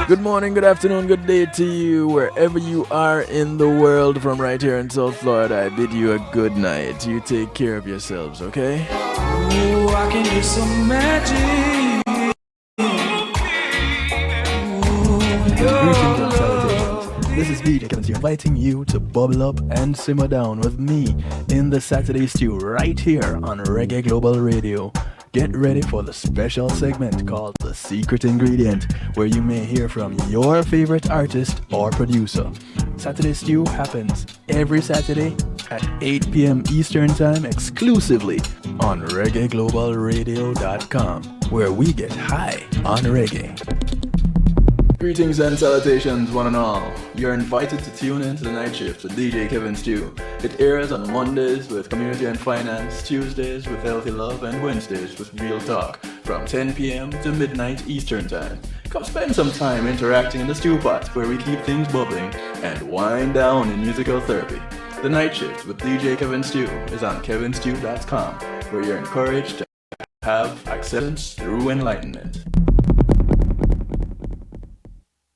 Good morning, good afternoon, good day to you, wherever you are in the world. From right here in South Florida, I bid you a good night. You take care of yourselves, okay? Ooh, I can hear some magic. Greetings and salutations. This is DJ Kevin Stew inviting you to bubble up and simmer down with me in the Saturday Stew right here on Reggae Global Radio. Get ready for the special segment called The Secret Ingredient, where you may hear from your favorite artist or producer. Saturday Stew happens every Saturday at 8 p.m. Eastern Time exclusively on ReggaeGlobalRadio.com, where we get high on reggae. Greetings and salutations, one and all. You're invited to tune in to the night shift with DJ Kevin Stew. It airs on Mondays with Community and Finance, Tuesdays with Healthy Love, and Wednesdays with Real Talk from 10 p.m. to midnight Eastern Time. Come spend some time interacting in the stew pot where we keep things bubbling and wind down in musical therapy. The night shift with DJ Kevin Stew is on kevinstew.com, where you're encouraged to have acceptance through enlightenment.